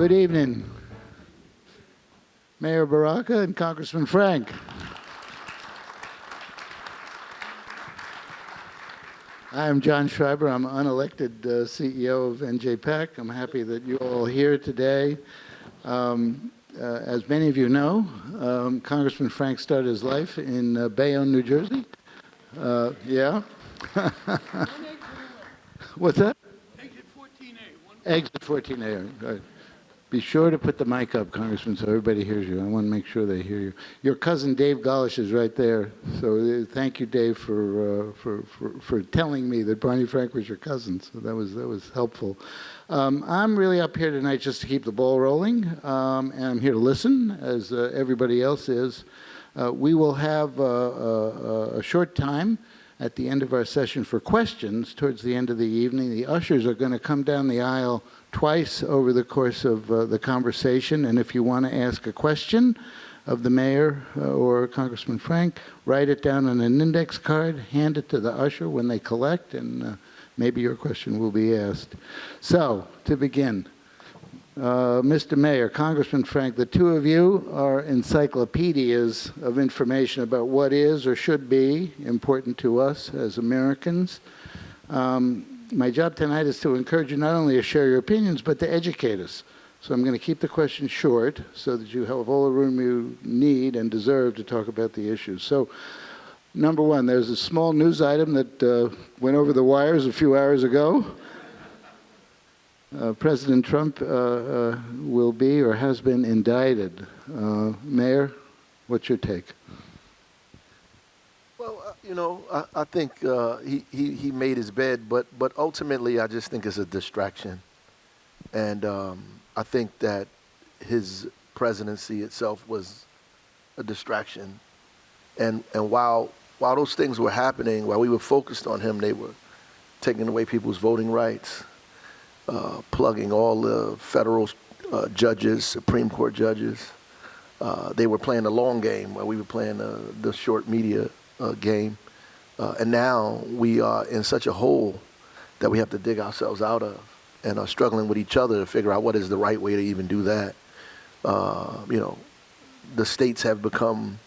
Good evening, Mayor Baraka and Congressman Frank. I am John Schreiber. I'm unelected CEO of NJPAC. I'm happy that you're all here today. As many of you know, Congressman Frank started his life in Bayonne, New Jersey. Yeah. What's that? Exit 14A. Exit 14A. Right. Be sure to put the mic up, Congressman, so everybody hears you. I want to make sure they hear you. Your cousin Dave Gollish is right there. So thank you, Dave, for telling me that Barney Frank was your cousin. So that was helpful. I'm really up here tonight just to keep the ball rolling, and I'm here to listen, as everybody else is. We will have a short time at the end of our session for questions towards the end of the evening. The ushers are going to come down the aisle twice over the course of the conversation, and if you want to ask a question of the mayor or Congressman Frank, write it down on an index card, hand it to the usher when they collect, and maybe your question will be asked. So, to begin, Mr. Mayor, Congressman Frank, the two of you are encyclopedias of information about what is or should be important to us as Americans. My job tonight is to encourage you not only to share your opinions, but to educate us. So I'm going to keep the questions short so that you have all the room you need and deserve to talk about the issues. So, number one, there's a small news item that went over the wires a few hours ago. President Trump will be or has been indicted. Mayor, what's your take? Well, you know, I think he made his bed, but ultimately I just think it's a distraction. And I think that his presidency itself was a distraction. And while those things were happening, while we were focused on him, they were taking away people's voting rights, plugging all the federal judges, Supreme Court judges. They were playing the long game while we were playing the short media game. And now we are in such a hole that we have to dig ourselves out of and are struggling with each other to figure out what is the right way to even do that. You know, the states have become,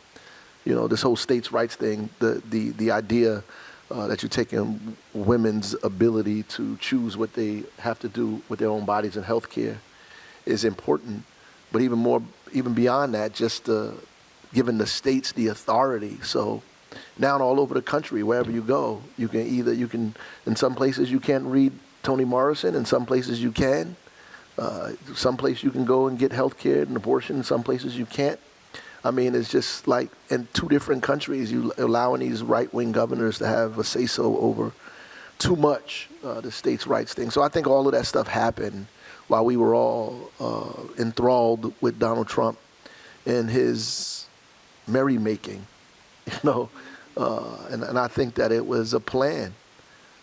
you know, this whole states' rights thing, the idea that you're taking women's ability to choose what they have to do with their own bodies and health care is important. But even beyond that, just giving the states the authority. So now all over the country, wherever you go, you can, in some places you can't read Toni Morrison, in some places you can. Some places you can go and get health care and abortion, in some places you can't. I mean, it's just like in two different countries, you allowing these right-wing governors to have a say-so over too much, the states' rights thing. So I think all of that stuff happened while we were all enthralled with Donald Trump and his merrymaking, you know. And I think that it was a plan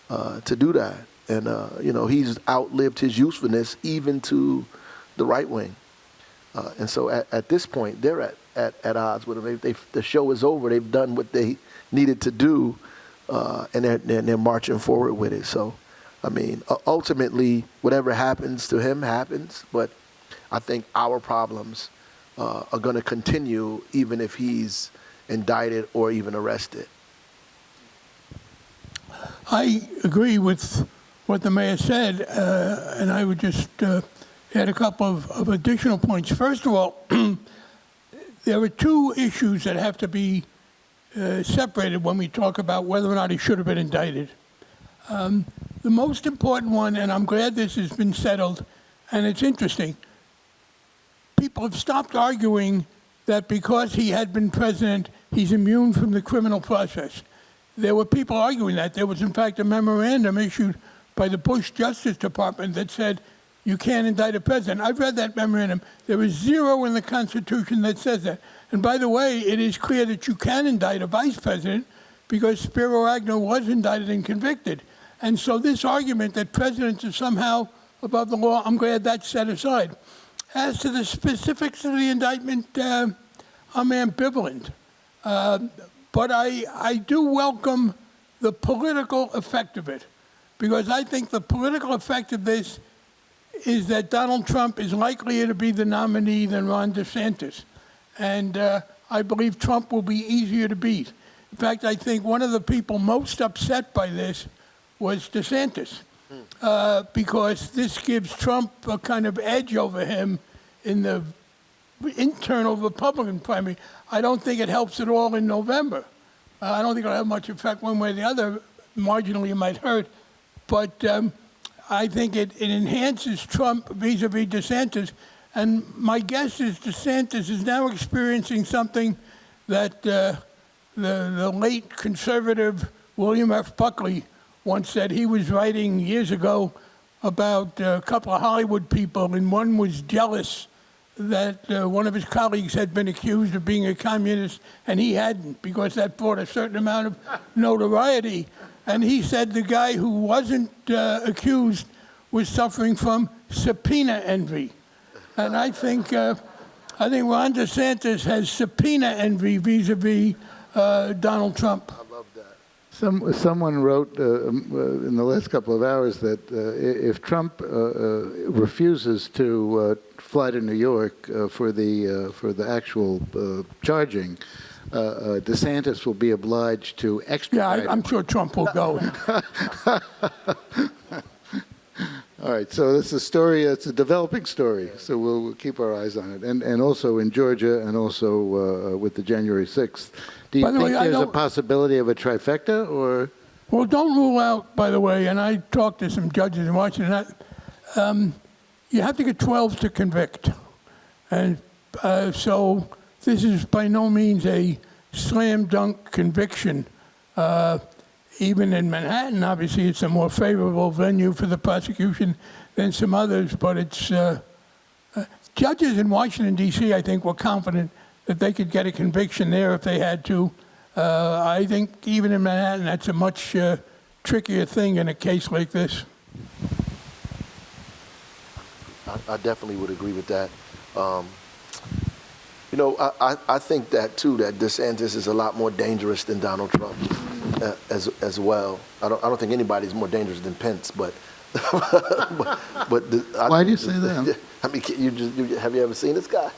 to do that. And, you know, he's outlived his usefulness even to the right wing. And so at this point, they're at odds with him. The show is over. They've done what they needed to do, and they're marching forward with it. So, I mean, ultimately, whatever happens to him happens. But I think our problems are going to continue even if he's indicted or even arrested. I agree with what the mayor said, and I would just add a couple of additional points. First of all, there are two issues that have to be separated when we talk about whether or not he should have been indicted. The most important one, and I'm glad this has been settled, and it's interesting, people have stopped arguing that because he had been president, he's immune from the criminal process. There were people arguing that. There was, in fact, a memorandum issued by the Bush Justice Department that said, you can't indict a president. I've read that memorandum. There is zero in the Constitution that says that. And by the way, it is clear that you can indict a vice president because Spiro Agnew was indicted and convicted. And so this argument that presidents are somehow above the law, I'm glad that's set aside. As to the specifics of the indictment, I'm ambivalent. But I do welcome the political effect of it, because I think the political effect of this is that Donald Trump is likelier to be the nominee than Ron DeSantis. And I believe Trump will be easier to beat. In fact, I think one of the people most upset by this was DeSantis, because this gives Trump a kind of edge over him in the internal Republican primary. I don't think it helps at all in November. I don't think it'll have much effect one way or the other. Marginally, it might hurt. But I think it enhances Trump vis-a-vis DeSantis. And my guess is DeSantis is now experiencing something that the late conservative William F. Buckley once said. He was writing years ago about a couple of Hollywood people, and one was jealous that one of his colleagues had been accused of being a communist, and he hadn't, because that brought a certain amount of notoriety. And he said the guy who wasn't accused was suffering from subpoena envy. And I think Ron DeSantis has subpoena envy vis-a-vis Donald Trump. I love that. Someone wrote in the last couple of hours that if Trump refuses to fly to New York for the actual charging, DeSantis will be obliged to extradite. Yeah, I'm sure Trump will go. All right, so it's a story. It's a developing story. So we'll keep our eyes on it, and also in Georgia, and also with the January 6th. Do you think there's a possibility of a trifecta, or? Well, don't rule out, by the way, and I talked to some judges in Washington, you have to get 12 to convict. And so this is by no means a slam dunk conviction. Even in Manhattan, obviously, it's a more favorable venue for the prosecution than some others, but it's judges in Washington, D.C., I think, were confident that they could get a conviction there if they had to. I think even in Manhattan, that's a much trickier thing in a case like this. I definitely would agree with that. I think that, too, that DeSantis is a lot more dangerous than Donald Trump as well. I don't think anybody's more dangerous than Pence, but Why do you say that? I mean, have you ever seen this guy?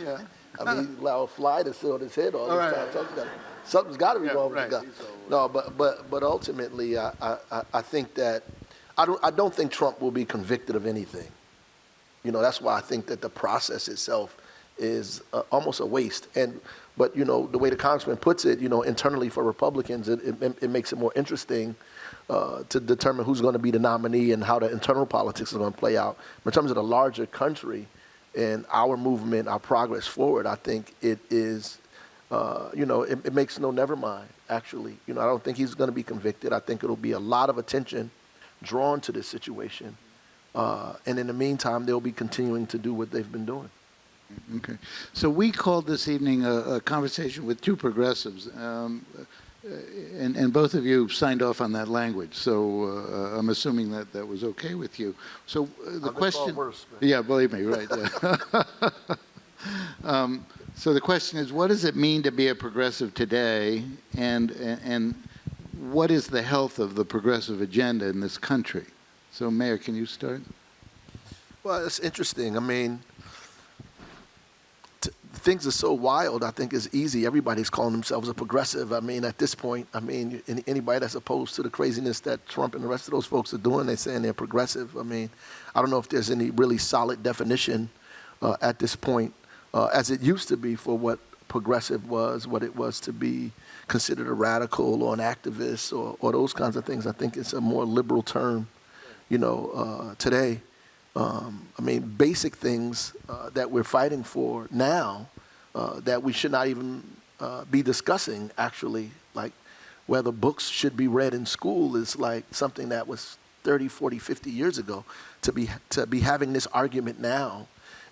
Yeah. I mean, he allowed a fly to sit on his head all this time. Talking about it. Something's got to be wrong with this guy. No, but ultimately, I think that I don't think Trump will be convicted of anything. That's why I think that the process itself is almost a waste. But the way the congressman puts it, internally for Republicans, it makes it more interesting to determine who's going to be the nominee and how the internal politics is going to play out. But in terms of the larger country and our movement, our progress forward, I think it is, it makes no never mind, actually. I don't think he's going to be convicted. I think it'll be a lot of attention drawn to this situation. And in the meantime, they'll be continuing to do what they've been doing. Okay. So we called this evening a conversation with two progressives, and both of you signed off on that language. So I'm assuming that was okay with you. So the question, worse, yeah, believe me, right? Yeah. So the question is, what does it mean to be a progressive today, and what is the health of the progressive agenda in this country? So, Mayor, can you start? Well, it's interesting. I mean, things are so wild. I think it's easy. Everybody's calling themselves a progressive. I mean, at this point, anybody that's opposed to the craziness that Trump and the rest of those folks are doing, they're saying they're progressive. I mean, I don't know if there's any really solid definition at this point, as it used to be, for what progressive was, what it was to be considered a radical or an activist or those kinds of things. I think it's a more liberal term, today. Basic things that we're fighting for now that we should not even be discussing, actually, like whether books should be read in school is like something that was 30, 40, 50 years ago. To be having this argument now,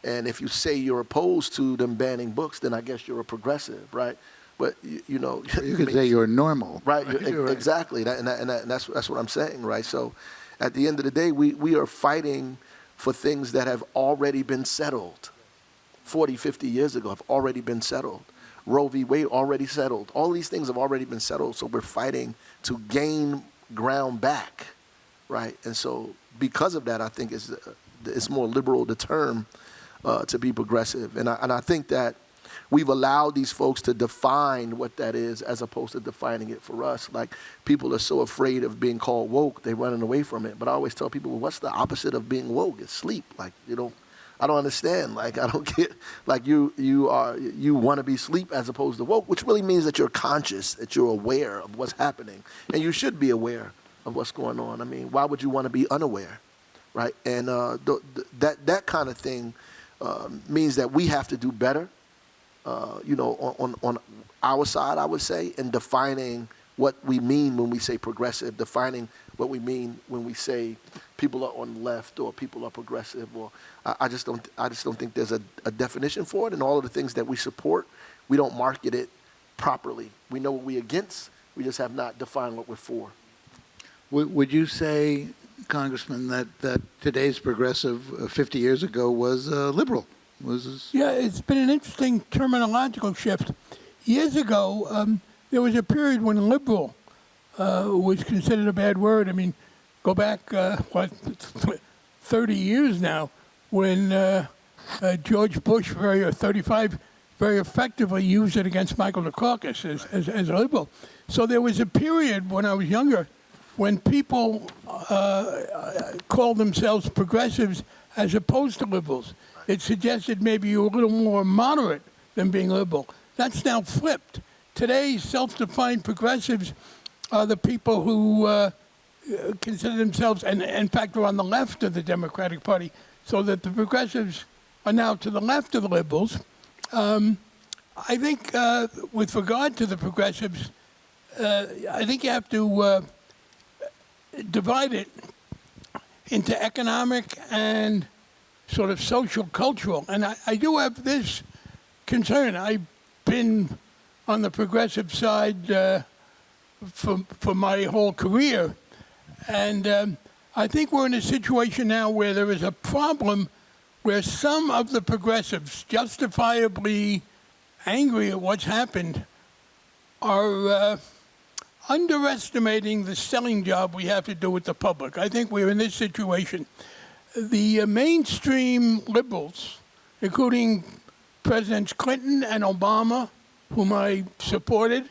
and if you say you're opposed to them banning books, then I guess you're a progressive, right? But you could say you're normal, right? You're right. Exactly, and that's what I'm saying, right? So, at the end of the day, we are fighting for things that have already been settled 40, 50 years ago, have already been settled. Roe v. Wade already settled. All these things have already been settled, so we're fighting to gain ground back, right? And so because of that, I think it's more liberal, the term, to be progressive. And I think that we've allowed these folks to define what that is as opposed to defining it for us. Like, people are so afraid of being called woke, they're running away from it. But I always tell people, well, what's the opposite of being woke? It's sleep. Like, I don't understand. Like, I don't get, like, you want to be sleep as opposed to woke, which really means that you're conscious, that you're aware of what's happening. And you should be aware of what's going on. I mean, why would you want to be unaware, right? And that kind of thing means that we have to do better, on our side, I would say, in defining what we mean when we say progressive, defining what we mean when we say people are on the left or people are progressive. Or I just don't think there's a definition for it. And all of the things that we support, we don't market it properly. We know what we're against. We just have not defined what we're for. Would you say, Congressman, that today's progressive 50 years ago was liberal? Yeah, it's been an interesting terminological shift. Years ago, there was a period when liberal was considered a bad word. I mean, go back, 30 years now, when George Bush, 35, very effectively used it against Michael Dukakis as a liberal. So there was a period when I was younger when people called themselves progressives as opposed to liberals. It suggested maybe you were a little more moderate than being liberal. That's now flipped. Today's self-defined progressives are the people who consider themselves, and in fact are on the left of the Democratic Party, so that the progressives are now to the left of the liberals. I think with regard to the progressives, I think you have to divide it into economic and sort of social, cultural. And I do have this concern. I've been on the progressive side for my whole career. And I think we're in a situation now where there is a problem where some of the progressives, justifiably angry at what's happened, are underestimating the selling job we have to do with the public. I think we're in this situation. The mainstream liberals, including Presidents Clinton and Obama, whom I supported,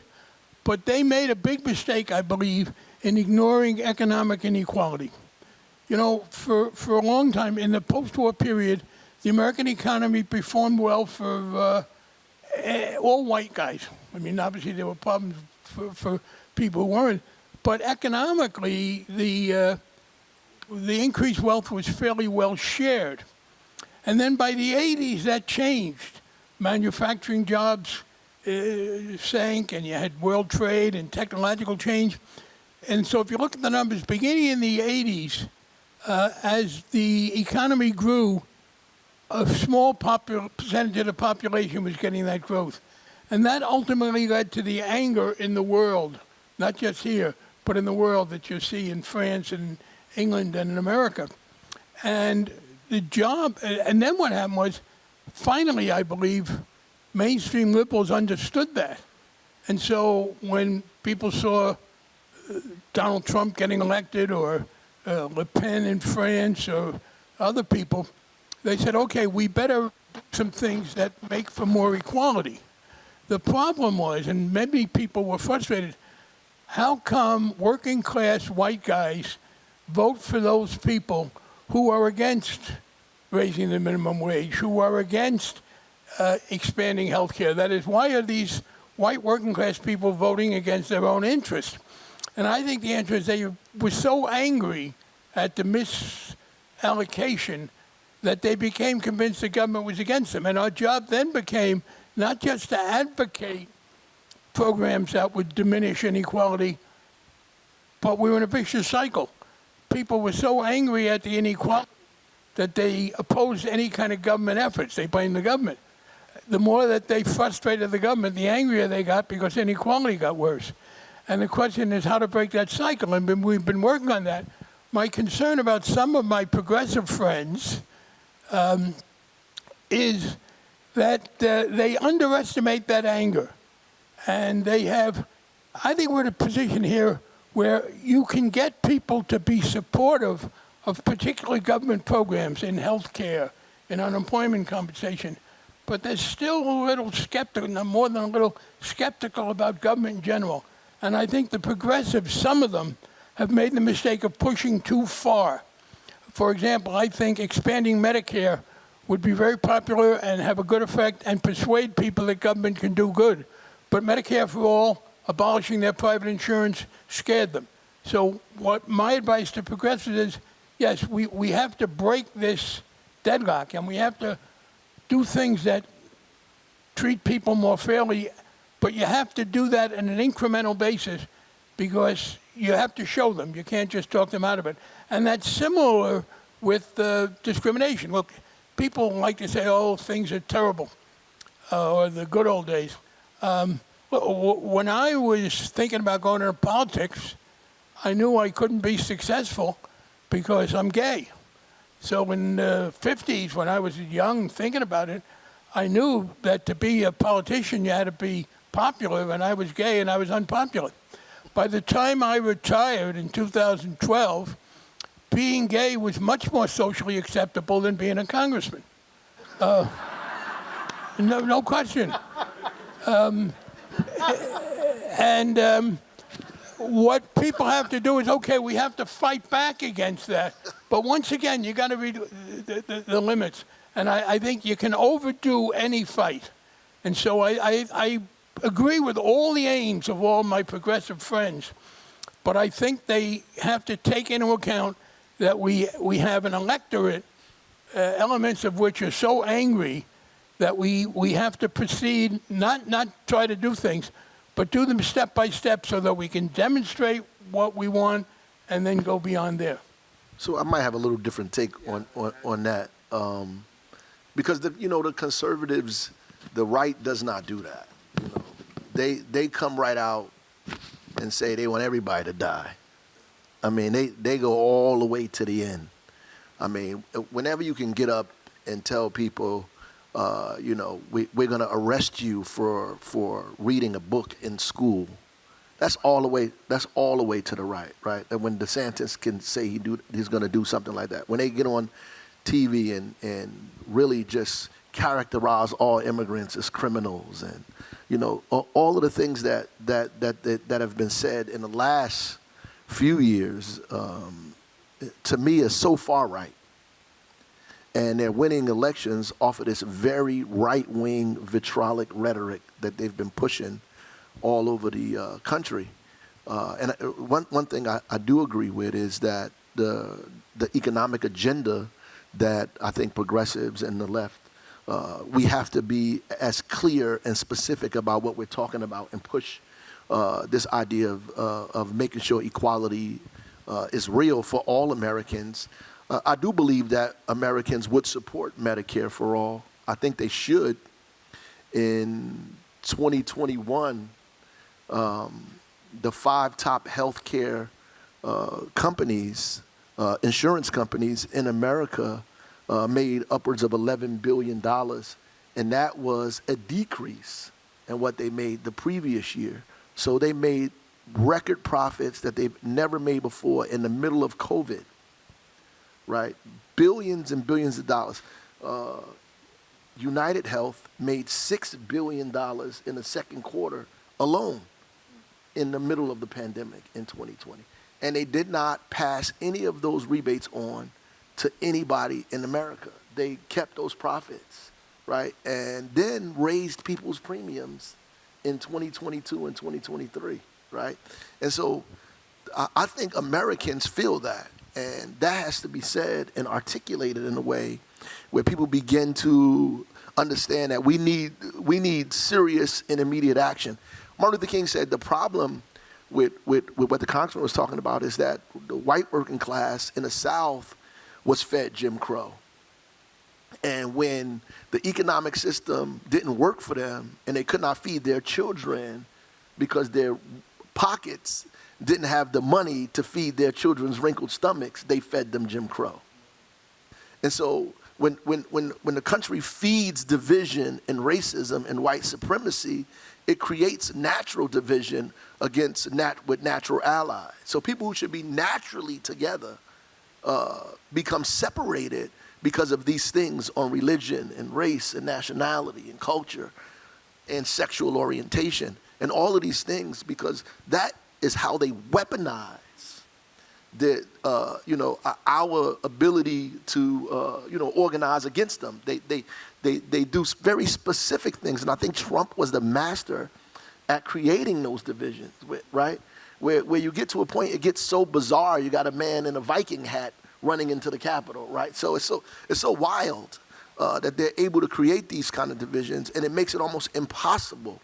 but they made a big mistake, I believe, in ignoring economic inequality. You know, for a long time, in the post-war period, the American economy performed well for all white guys. I mean, obviously there were problems for people who weren't, but economically, the increased wealth was fairly well shared. And then by the 80s, that changed. Manufacturing jobs sank, and you had world trade and technological change. And so if you look at the numbers, beginning in the 80s, as the economy grew, a small percentage of the population was getting that growth. And that ultimately led to the anger in the world, not just here, but in the world that you see in France and England and in America. And and then what happened was, finally, I believe, mainstream liberals understood that. And so when people saw Donald Trump getting elected, or Le Pen in France, or other people, they said, okay, we better do some things that make for more equality. The problem was, and many people were frustrated, how come working class white guys vote for those people who are against raising the minimum wage, who are against expanding health care? That is, why are these white working class people voting against their own interests? And I think the answer is they were so angry at the misallocation that they became convinced the government was against them. And our job then became not just to advocate programs that would diminish inequality, but we were in a vicious cycle. People were so angry at the inequality that they opposed any kind of government efforts. They blamed the government. The more that they frustrated the government, the angrier they got, because inequality got worse. And the question is how to break that cycle, and we've been working on that. My concern about some of my progressive friends is that they underestimate that anger. And they have, I think we're in a position here where you can get people to be supportive of particular government programs in health care, in unemployment compensation, but they're still a little skeptical, more than a little skeptical about government in general. And I think the progressives, some of them, have made the mistake of pushing too far. For example, I think expanding Medicare would be very popular and have a good effect and persuade people that government can do good. But Medicare for all, abolishing their private insurance, scared them. So what my advice to progressives is, yes, we have to break this deadlock, and we have to do things that treat people more fairly, but you have to do that on an incremental basis because you have to show them. You can't just talk them out of it. And that's similar with discrimination. Look, people like to say, oh, things are terrible, or the good old days. When I was thinking about going into politics, I knew I couldn't be successful because I'm gay. So in the 50s, when I was young thinking about it, I knew that to be a politician, you had to be popular, and I was gay and I was unpopular. By the time I retired in 2012, being gay was much more socially acceptable than being a congressman. No question. What people have to do is, okay, we have to fight back against that. But once again, you got to read the limits. And I think you can overdo any fight. And so I agree with all the aims of all my progressive friends. But I think they have to take into account that we have an electorate, elements of which are so angry that we have to proceed, not try to do things, but do them step by step so that we can demonstrate what we want and then go beyond there. So I might have a little different take on that, because the conservatives, the right does not do that. They come right out and say they want everybody to die. I mean, they go all the way to the end. I mean, whenever you can get up and tell people, we're going to arrest you for reading a book in school, that's all the way to the right? And when DeSantis can say he's going to do something like that, when they get on TV and really just characterize all immigrants as criminals, and all of the things that have been said in the last few years, to me, is so far right. And they're winning elections off of this very right-wing vitriolic rhetoric that they've been pushing all over the country. And one thing I do agree with is that the economic agenda that I think progressives and the left, we have to be as clear and specific about what we're talking about and push this idea of making sure equality is real for all Americans. I do believe that Americans would support Medicare for all. I think they should. In 2021, the 5 top healthcare companies, insurance companies in America, made upwards of $11 billion, and that was a decrease in what they made the previous year. So they made record profits that they've never made before in the middle of COVID. Right, billions and billions of dollars. United Health made $6 billion in the second quarter alone in the middle of the pandemic in 2020. And they did not pass any of those rebates on to anybody in America. They kept those profits, right? And then raised people's premiums in 2022 and 2023, right? And so I think Americans feel that. And that has to be said and articulated in a way where people begin to understand that we need serious and immediate action. Martin Luther King said the problem with what the congressman was talking about is that the white working class in the South was fed Jim Crow. And when the economic system didn't work for them and they could not feed their children because their pockets didn't have the money to feed their children's wrinkled stomachs, they fed them Jim Crow. And so when the country feeds division and racism and white supremacy, it creates natural division with natural allies. So people who should be naturally together become separated because of these things on religion and race and nationality and culture and sexual orientation and all of these things, because that is how they weaponize our ability to organize against them. They do very specific things, and I think Trump was the master at creating those divisions, right? Where you get to a point, it gets so bizarre. You got a man in a Viking hat running into the Capitol, right? So it's so wild that they're able to create these kind of divisions, and it makes it almost impossible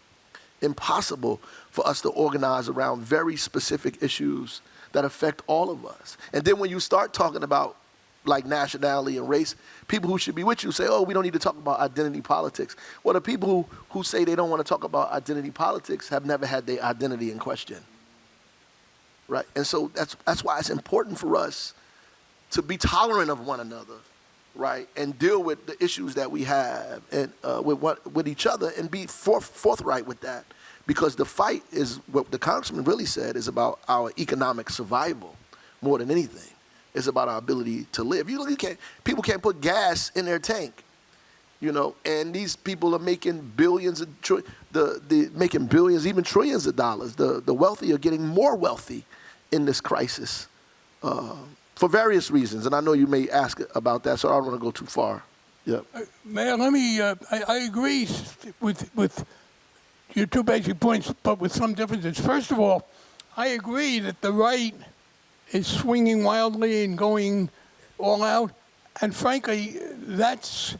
for us to organize around very specific issues that affect all of us. And then when you start talking about like nationality and race, people who should be with you say, oh, we don't need to talk about identity politics. Well, the people who say they don't want to talk about identity politics have never had their identity in question, right? And so that's why it's important for us to be tolerant of one another, right, and deal with the issues that we have and with each other and be forthright with that. Because the fight is, what the congressman really said, is about our economic survival more than anything. It's about our ability to live. People can't put gas in their tank, and these people are making billions, making billions, even trillions of dollars. The wealthy are getting more wealthy in this crisis for various reasons. And I know you may ask about that, so I don't want to go too far. Yep. Mayor, let me, I agree with your two basic points, but with some differences. First of all, I agree that the right is swinging wildly and going all out, and frankly, that's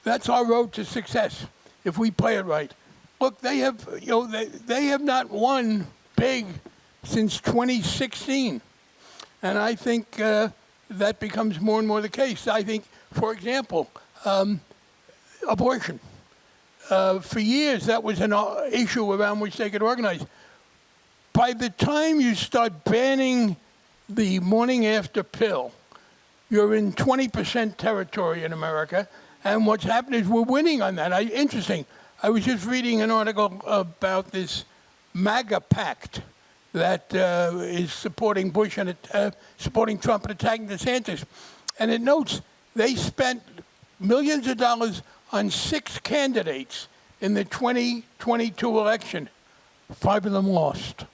our road to success if we play it right. Look, they have not won big since 2016, and I think that becomes more and more the case. I think, for example, abortion. For years, that was an issue around which they could organize. By the time you start banning the morning after pill, you're in 20% territory in America, and what's happened is we're winning on that. Interesting. I was just reading an article about this MAGA pact that is supporting Bush and supporting Trump and attacking DeSantis, and it notes they spent millions of dollars on 6 candidates in the 2022 election. 5 of them lost.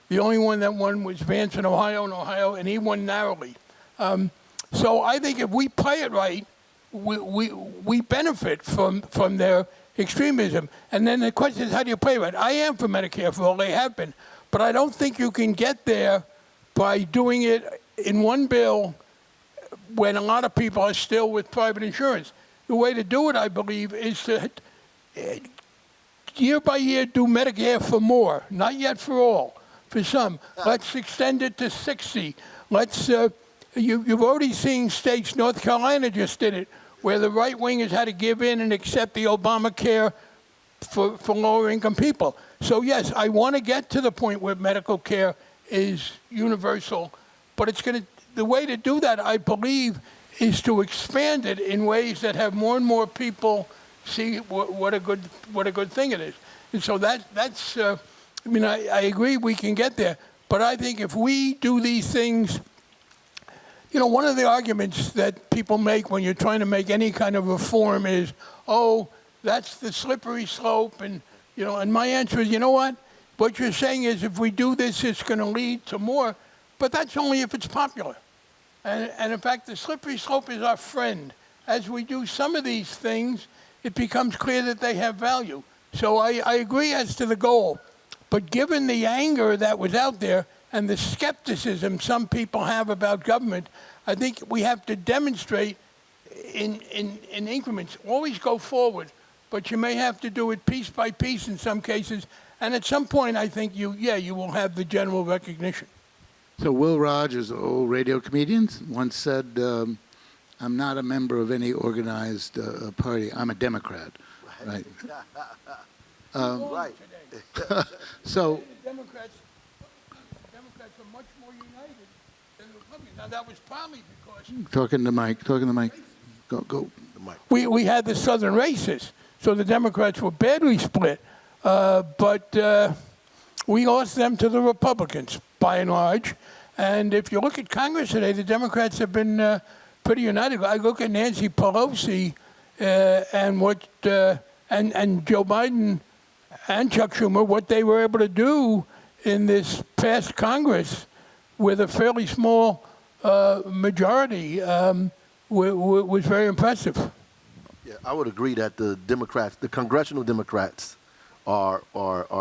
The only one that won was Vance in Ohio, and he won narrowly. So I think if we play it right, we benefit from their extremism. And then the question is, how do you play it right? I am for Medicare for all, they have been. But I don't think you can get there by doing it in one bill when a lot of people are still with private insurance. The way to do it, I believe, is to year by year do Medicare for more, not yet for all, for some. Let's extend it to 60. Let's. You've already seen states, North Carolina just did it, where the right wingers had to give in and accept the Obamacare for lower income people. So yes, I want to get to the point where medical care is universal, but the way to do that, I believe, is to expand it in ways that have more and more people see what a good thing it is. And so that's I agree we can get there, but I think if we do these things, one of the arguments that people make when you're trying to make any kind of reform is, oh, that's the slippery slope, and my answer is, you know what? What you're saying is if we do this, it's going to lead to more, but that's only if it's popular. And in fact, the slippery slope is our friend. As we do some of these things, it becomes clear that they have value. So I agree as to the goal. But given the anger that was out there and the skepticism some people have about government, I think we have to demonstrate in increments. Always go forward, but you may have to do it piece by piece in some cases. And at some point, I think you will have the general recognition. So Will Rogers, an old radio comedian, once said, I'm not a member of any organized party. I'm a Democrat. Right. Right. So The Democrats are much more united than the Republicans. Now, that was partly because... talking to Mike. Go. Mike. we had the southern races, so the Democrats were badly split. But we lost them to the Republicans, by and large. And if you look at Congress today, the Democrats have been pretty united. I look at Nancy Pelosi and and Joe Biden and Chuck Schumer, what they were able to do in this past Congress with a fairly small majority was very impressive. Yeah, I would agree that the Democrats, the congressional Democrats, are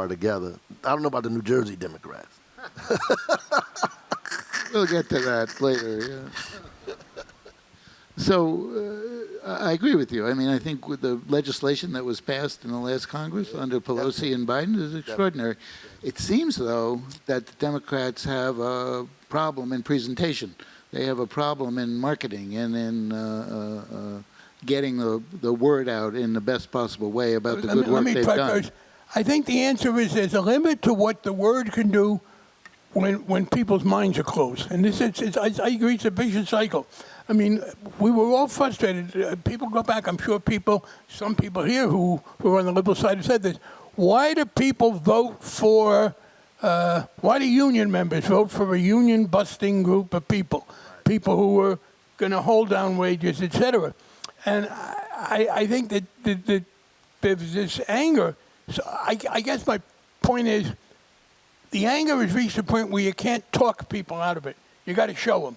together. I don't know about the New Jersey Democrats. We'll get to that later. Yeah. So I agree with you. I mean, I think with the legislation that was passed in the last Congress under Pelosi and Biden is extraordinary. It seems, though, that the Democrats have a problem in presentation. They have a problem in marketing and in getting the word out in the best possible way about the good work they've done. First. I think the answer is there's a limit to what the word can do when people's minds are closed. And I agree, it's a vicious cycle. I mean, we were all frustrated. People go back, I'm sure some people here who are on the liberal side have said this. Why do people vote for, why do union members vote for a union-busting group of people? People who are going to hold down wages, et cetera. And I think that there's this anger. So I guess my point is, the anger has reached a point where you can't talk people out of it. You got to show them.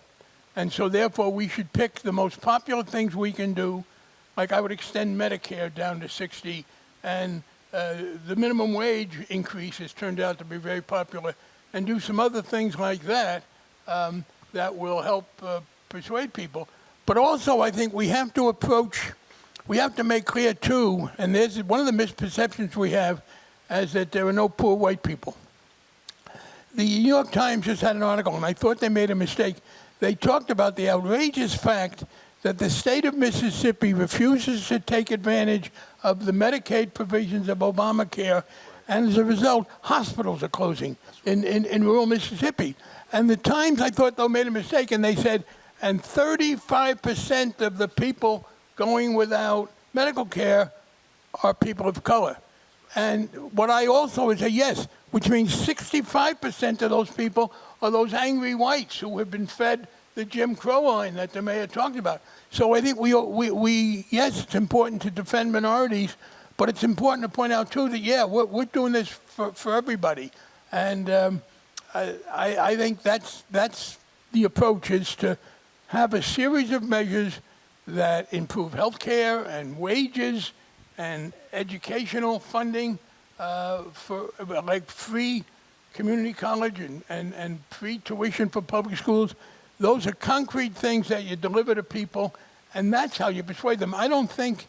And so therefore we should pick the most popular things we can do. Like I would extend Medicare down to 60, and the minimum wage increase has turned out to be very popular, and do some other things like that that will help persuade people. But also I think we have to make clear too, and there's one of the misperceptions we have, is that there are no poor white people. The New York Times just had an article, and I thought they made a mistake. They talked about the outrageous fact that the state of Mississippi refuses to take advantage of the Medicaid provisions of Obamacare, and as a result, hospitals are closing in rural Mississippi. And the Times, I thought, though, made a mistake, and they said, and 35% of the people going without medical care are people of color. And what I also would say, yes, which means 65% of those people are those angry whites who have been fed the Jim Crow line that the mayor talked about. So I think we yes, it's important to defend minorities, but it's important to point out too that, yeah, we're doing this for everybody. And I think that's the approach, is to have a series of measures that improve health care and wages and educational funding for like free community college and free tuition for public schools. Those are concrete things that you deliver to people, and that's how you persuade them. I don't think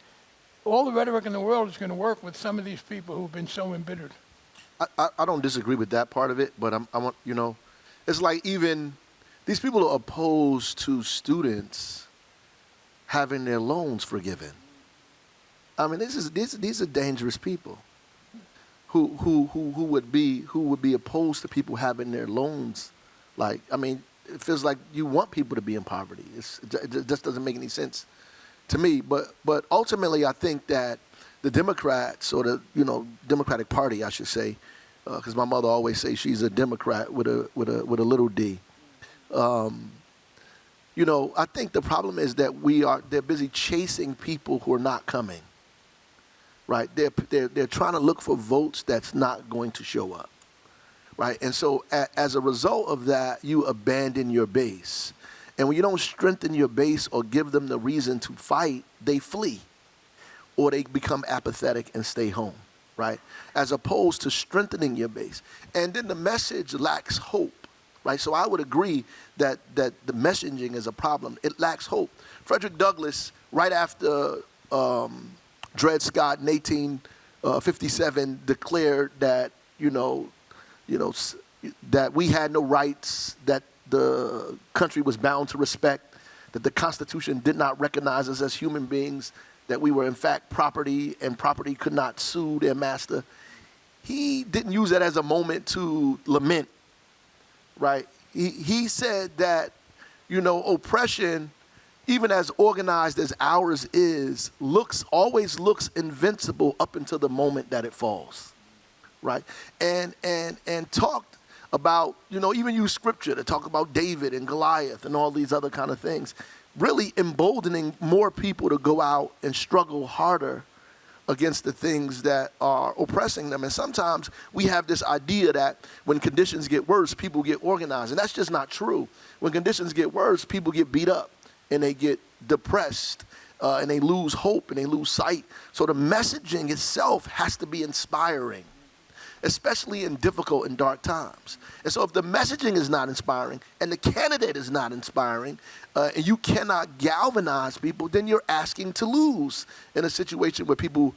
all the rhetoric in the world is going to work with some of these people who've been so embittered. I don't disagree with that part of it, but I want, it's like even these people are opposed to students having their loans forgiven. I mean, these are dangerous people who would be opposed to people having their loans. Like, I mean, it feels like you want people to be in poverty. It just doesn't make any sense to me. But ultimately, I think that the Democrats, or the Democratic Party, I should say, because my mother always says she's a Democrat with a little d. I think the problem is that they're busy chasing people who are not coming. Right? They're trying to look for votes that's not going to show up. Right? And so as a result of that, you abandon your base. And when you don't strengthen your base or give them the reason to fight, they flee, or they become apathetic and stay home. Right? As opposed to strengthening your base. And then the message lacks hope. Right? So I would agree that the messaging is a problem. It lacks hope. Frederick Douglass, right after Dred Scott in 1857 declared that that we had no rights, that the country was bound to respect, that the Constitution did not recognize us as human beings, that we were in fact property, and property could not sue their master. He didn't use that as a moment to lament, right? He said that oppression even as organized as ours is, always looks invincible up until the moment that it falls, right? And talked about, even use scripture to talk about David and Goliath and all these other kind of things, really emboldening more people to go out and struggle harder against the things that are oppressing them. And sometimes we have this idea that when conditions get worse, people get organized. And that's just not true. When conditions get worse, people get beat up and they get depressed and they lose hope and they lose sight. So the messaging itself has to be inspiring, especially in difficult and dark times. And so if the messaging is not inspiring and the candidate is not inspiring, and you cannot galvanize people, then you're asking to lose in a situation where people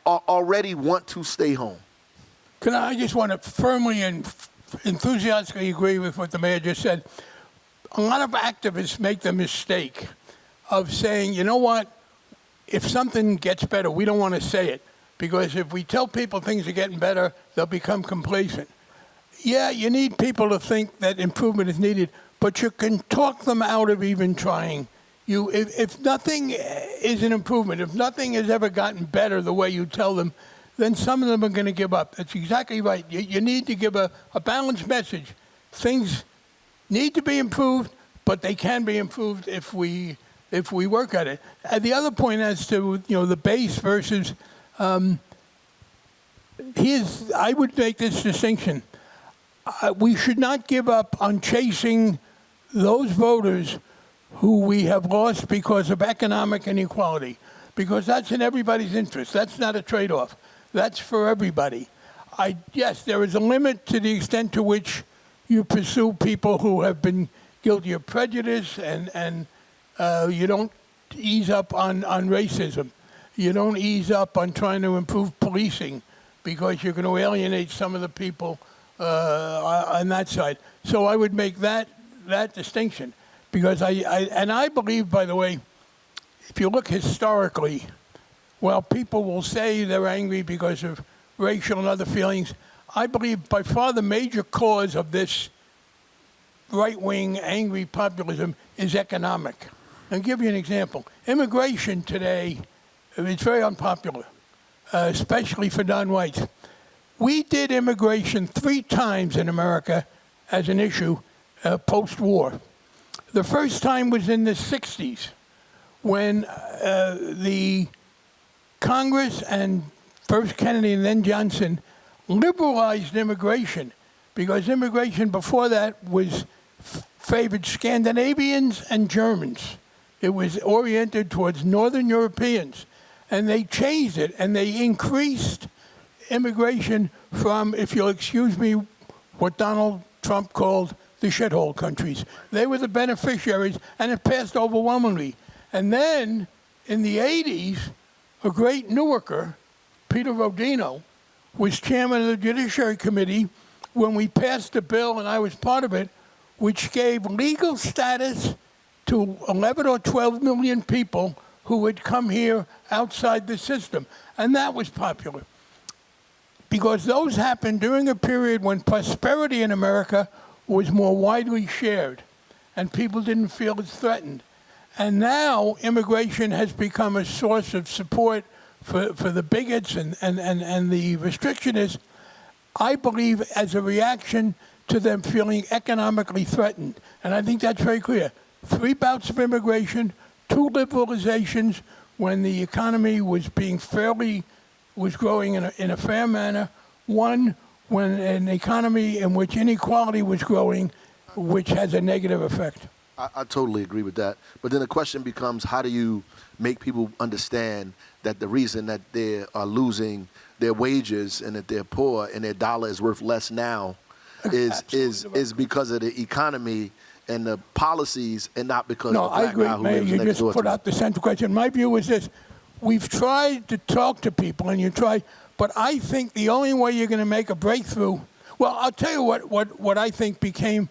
already want to stay home. I just want to firmly and enthusiastically agree with what the mayor just said. A lot of activists make the mistake of saying, you know what, if something gets better, we don't want to say it. Because if we tell people things are getting better, they'll become complacent. Yeah, you need people to think that improvement is needed, but you can talk them out of even trying. If nothing is an improvement, if nothing has ever gotten better the way you tell them, then some of them are going to give up. That's exactly right. You need to give a balanced message. Things need to be improved, but they can be improved if we work at it. And the other point as to the base versus I would make this distinction. We should not give up on chasing those voters who we have lost because of economic inequality, because that's in everybody's interest. That's not a trade-off. That's for everybody. Yes, there is a limit to the extent to which you pursue people who have been guilty of prejudice, and you don't ease up on racism. You don't ease up on trying to improve policing because you're going to alienate some of the people on that side. So I would make that distinction, because I believe, by the way, if you look historically, while people will say they're angry because of racial and other feelings, I believe by far the major cause of this right-wing angry populism is economic. I'll give you an example. Immigration today, it's very unpopular, especially for non-whites. We did immigration 3 times in America as an issue post-war. The first time was in the 60s when the Congress and first Kennedy and then Johnson liberalized immigration, because immigration before that favored Scandinavians and Germans. It was oriented towards Northern Europeans. And they changed it, and they increased immigration from, if you'll excuse me, what Donald Trump called the shithole countries. They were the beneficiaries, and it passed overwhelmingly. And then, in the 80s, a great Newarker, Peter Rodino, was chairman of the Judiciary Committee when we passed a bill, and I was part of it, which gave legal status to 11 or 12 million people who had come here outside the system. And that was popular, because those happened during a period when prosperity in America was more widely shared and people didn't feel as threatened. And now immigration has become a source of support for the bigots and the restrictionists, I believe, as a reaction to them feeling economically threatened. And I think that's very clear. 3 bouts of immigration, 2 liberalizations when the economy was growing in a fair manner, 1 when an economy in which inequality was growing, which has a negative effect. I totally agree with that. But then the question becomes, how do you make people understand that the reason that they are losing their wages and that they're poor and their dollar is worth less now is because of the economy and the policies, and not because of the black guy who lives next door to them? No, I agree, Mayor. You just put out the central question. My view is this. We've tried to talk to people, and but I think the only way you're going to make a breakthrough, well, I'll tell you what I think became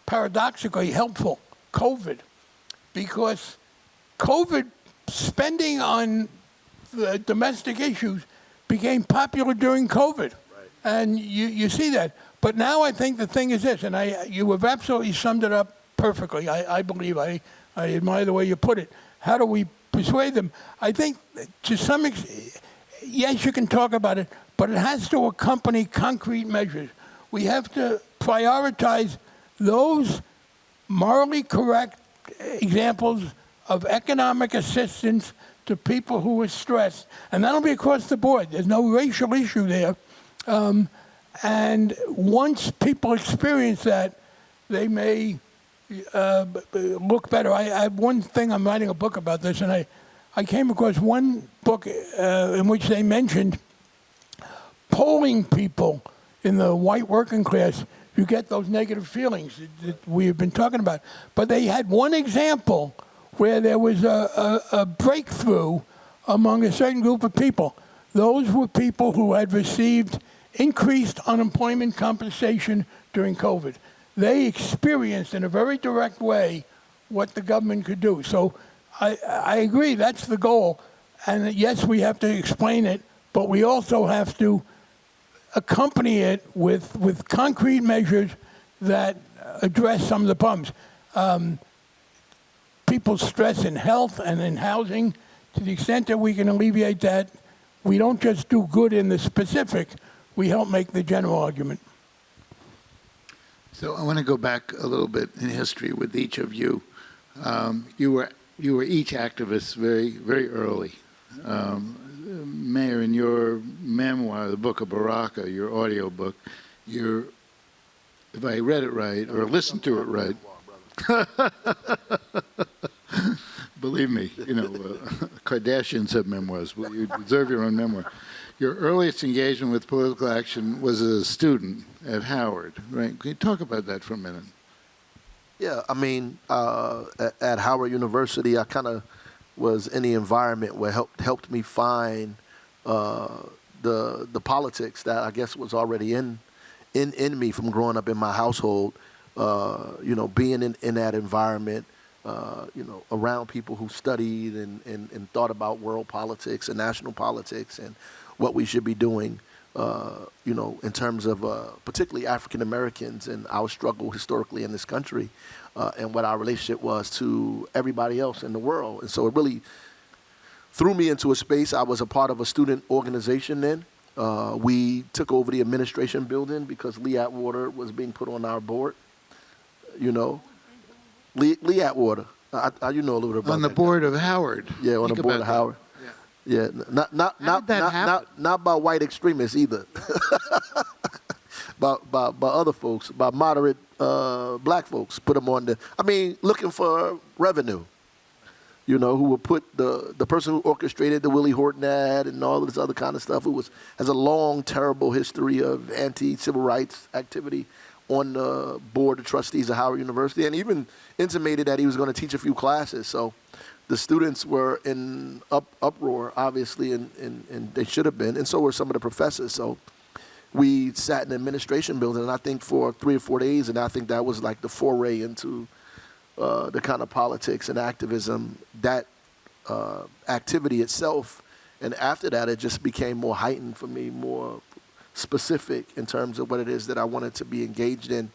paradoxically helpful, COVID. Because COVID spending on the domestic issues became popular during COVID. Right. And you see that. But now I think the thing is this, and you have absolutely summed it up perfectly. I believe I I admire the way you put it. How do we persuade them? I think to some extent, yes, you can talk about it, but it has to accompany concrete measures. We have to prioritize those morally correct examples of economic assistance to people who are stressed. And that'll be across the board. There's no racial issue there. And once people experience that, they may look better. I have one thing, I'm writing a book about this, and I came across one book in which they mentioned polling people in the white working class. You get those negative feelings that we have been talking about. But they had one example where there was a breakthrough among a certain group of people. Those were people who had received increased unemployment compensation during COVID. They experienced in a very direct way what the government could do. So I agree, that's the goal. And yes, we have to explain it, but we also have to accompany it with concrete measures that address some of the problems. People's stress in health and in housing, to the extent that we can alleviate that, we don't just do good in the specific, we help make the general argument. So I want to go back a little bit in history with each of you. You were each activists very, very early. Mayor, in your memoir, the book of Baraka, your audio book, if I read it right or listened to it right, believe me, Kardashians have memoirs. Well, you deserve your own memoir. Your earliest engagement with political action was as a student at Howard, right? Can you talk about that for a minute? Yeah, I mean, at Howard University, I kind of was in the environment where helped me find the politics that I guess was already in me from growing up in my household. Being in that environment, around people who studied and thought about world politics and national politics and what we should be doing, in terms of particularly African Americans and our struggle historically in this country, and what our relationship was to everybody else in the world. And so it really threw me into a space. I was a part of a student organization then. We took over the administration building because Lee Atwater was being put on our board. Lee Atwater. You know a little bit about on the that board of Howard. Yeah, on the board of Howard. Yeah, not by white extremists either. by other folks, by moderate black folks. Put them on looking for revenue. Who will put the person who orchestrated the Willie Horton ad and all of this other kind of stuff, has a long, terrible history of anti-civil rights activity, on the board of trustees of Howard University, and even intimated that he was going to teach a few classes. So the students were in uproar, obviously, and they should have been, and so were some of the professors. So we sat in the administration building, and I think for 3 or 4 days, and I think that was like the foray into the kind of politics and activism, that activity itself. And after that, it just became more heightened for me, more specific in terms of what it is that I wanted to be engaged in,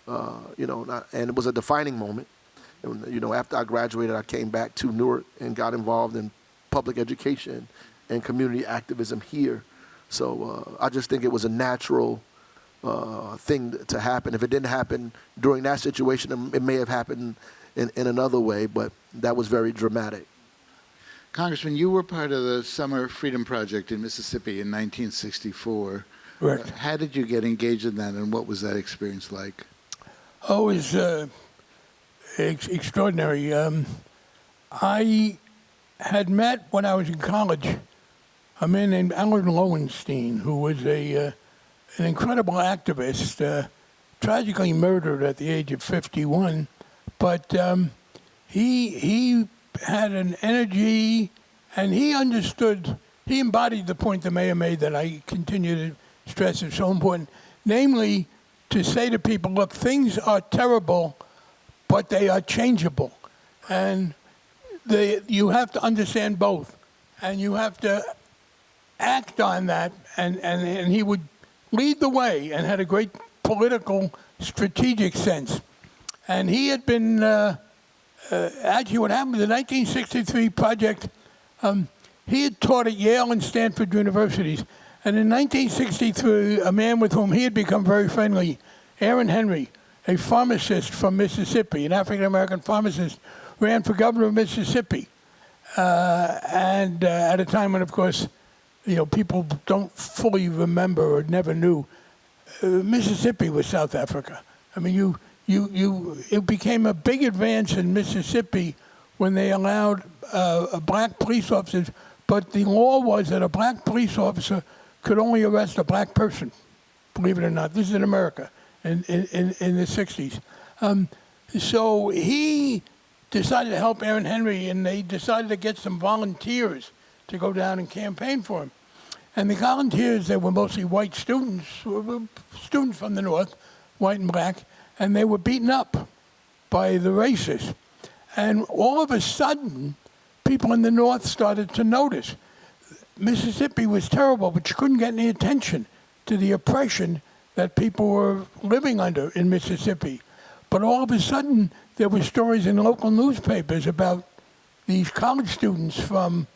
and it was a defining moment. And, after I graduated, I came back to Newark and got involved in public education and community activism here. So I just think it was a natural thing to happen. If it didn't happen during that situation, it may have happened in another way, but that was very dramatic. Congressman, you were part of the Summer Freedom Project in Mississippi in 1964. Right. How did you get engaged in that, and what was that experience like? Oh, it was extraordinary. I had met, when I was in college, a man named Alan Lowenstein, who was an incredible activist, tragically murdered at the age of 51. But he had an energy, and he understood, he embodied the point the mayor made that I continue to stress is so important, namely to say to people, look, things are terrible, but they are changeable. And you have to understand both, and you have to act on that, and he would lead the way and had a great political strategic sense. And he had been Actually, what happened with the 1963 project, he had taught at Yale and Stanford universities. And in 1963, a man with whom he had become very friendly, Aaron Henry, a pharmacist from Mississippi, an African-American pharmacist, ran for governor of Mississippi. And at a time when, of course, people don't fully remember or never knew, Mississippi was South Africa. I mean, it became a big advance in Mississippi when they allowed black police officers, but the law was that a black police officer could only arrest a black person, believe it or not. This is in America in the 60s. So he decided to help Aaron Henry, and they decided to get some volunteers to go down and campaign for him. And the volunteers, they were mostly white students from the North, white and black, and they were beaten up by the racists. And all of a sudden, people in the North started to notice. Mississippi was terrible, but you couldn't get any attention to the oppression that people were living under in Mississippi. But all of a sudden, there were stories in local newspapers about these college students from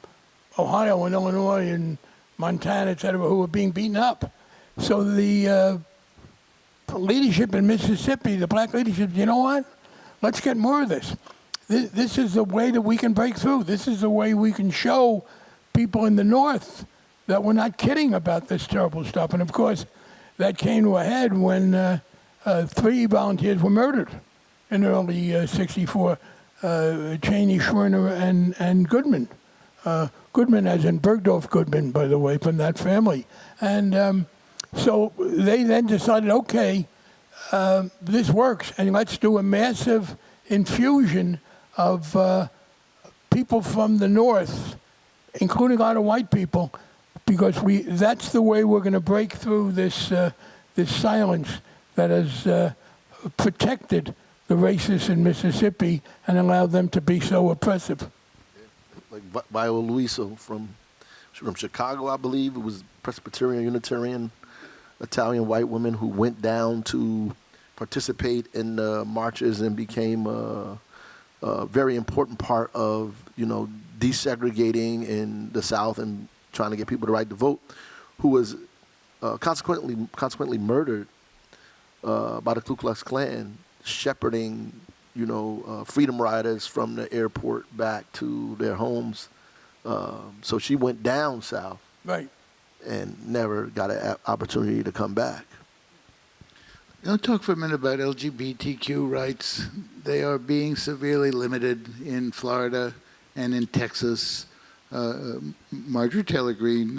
Ohio and Illinois and Montana, et cetera, who were being beaten up. So the leadership in Mississippi, the black leadership, you know what? Let's get more of this. This is the way that we can break through. This is the way we can show people in the North that we're not kidding about this terrible stuff. And of course, that came to a head when 3 volunteers were murdered in early '64, Cheney, Schwerner, and Goodman. Goodman as in Bergdorf Goodman, by the way, from that family. And so they then decided, okay, this works, and let's do a massive infusion of people from the North, including a lot of white people, because that's the way we're going to break through this silence that has protected the racists in Mississippi and allowed them to be so oppressive. Like Viola Luiso from Chicago, I believe. It was Presbyterian, Unitarian, Italian white woman who went down to participate in marches and became a very important part of, desegregating in the South and trying to get people the right to vote, who was consequently murdered by the Ku Klux Klan, shepherding, freedom riders from the airport back to their homes. So she went down south, Right. and never got an opportunity to come back. Talk for a minute about LGBTQ rights. They are being severely limited in Florida and in Texas. Marjorie Taylor Greene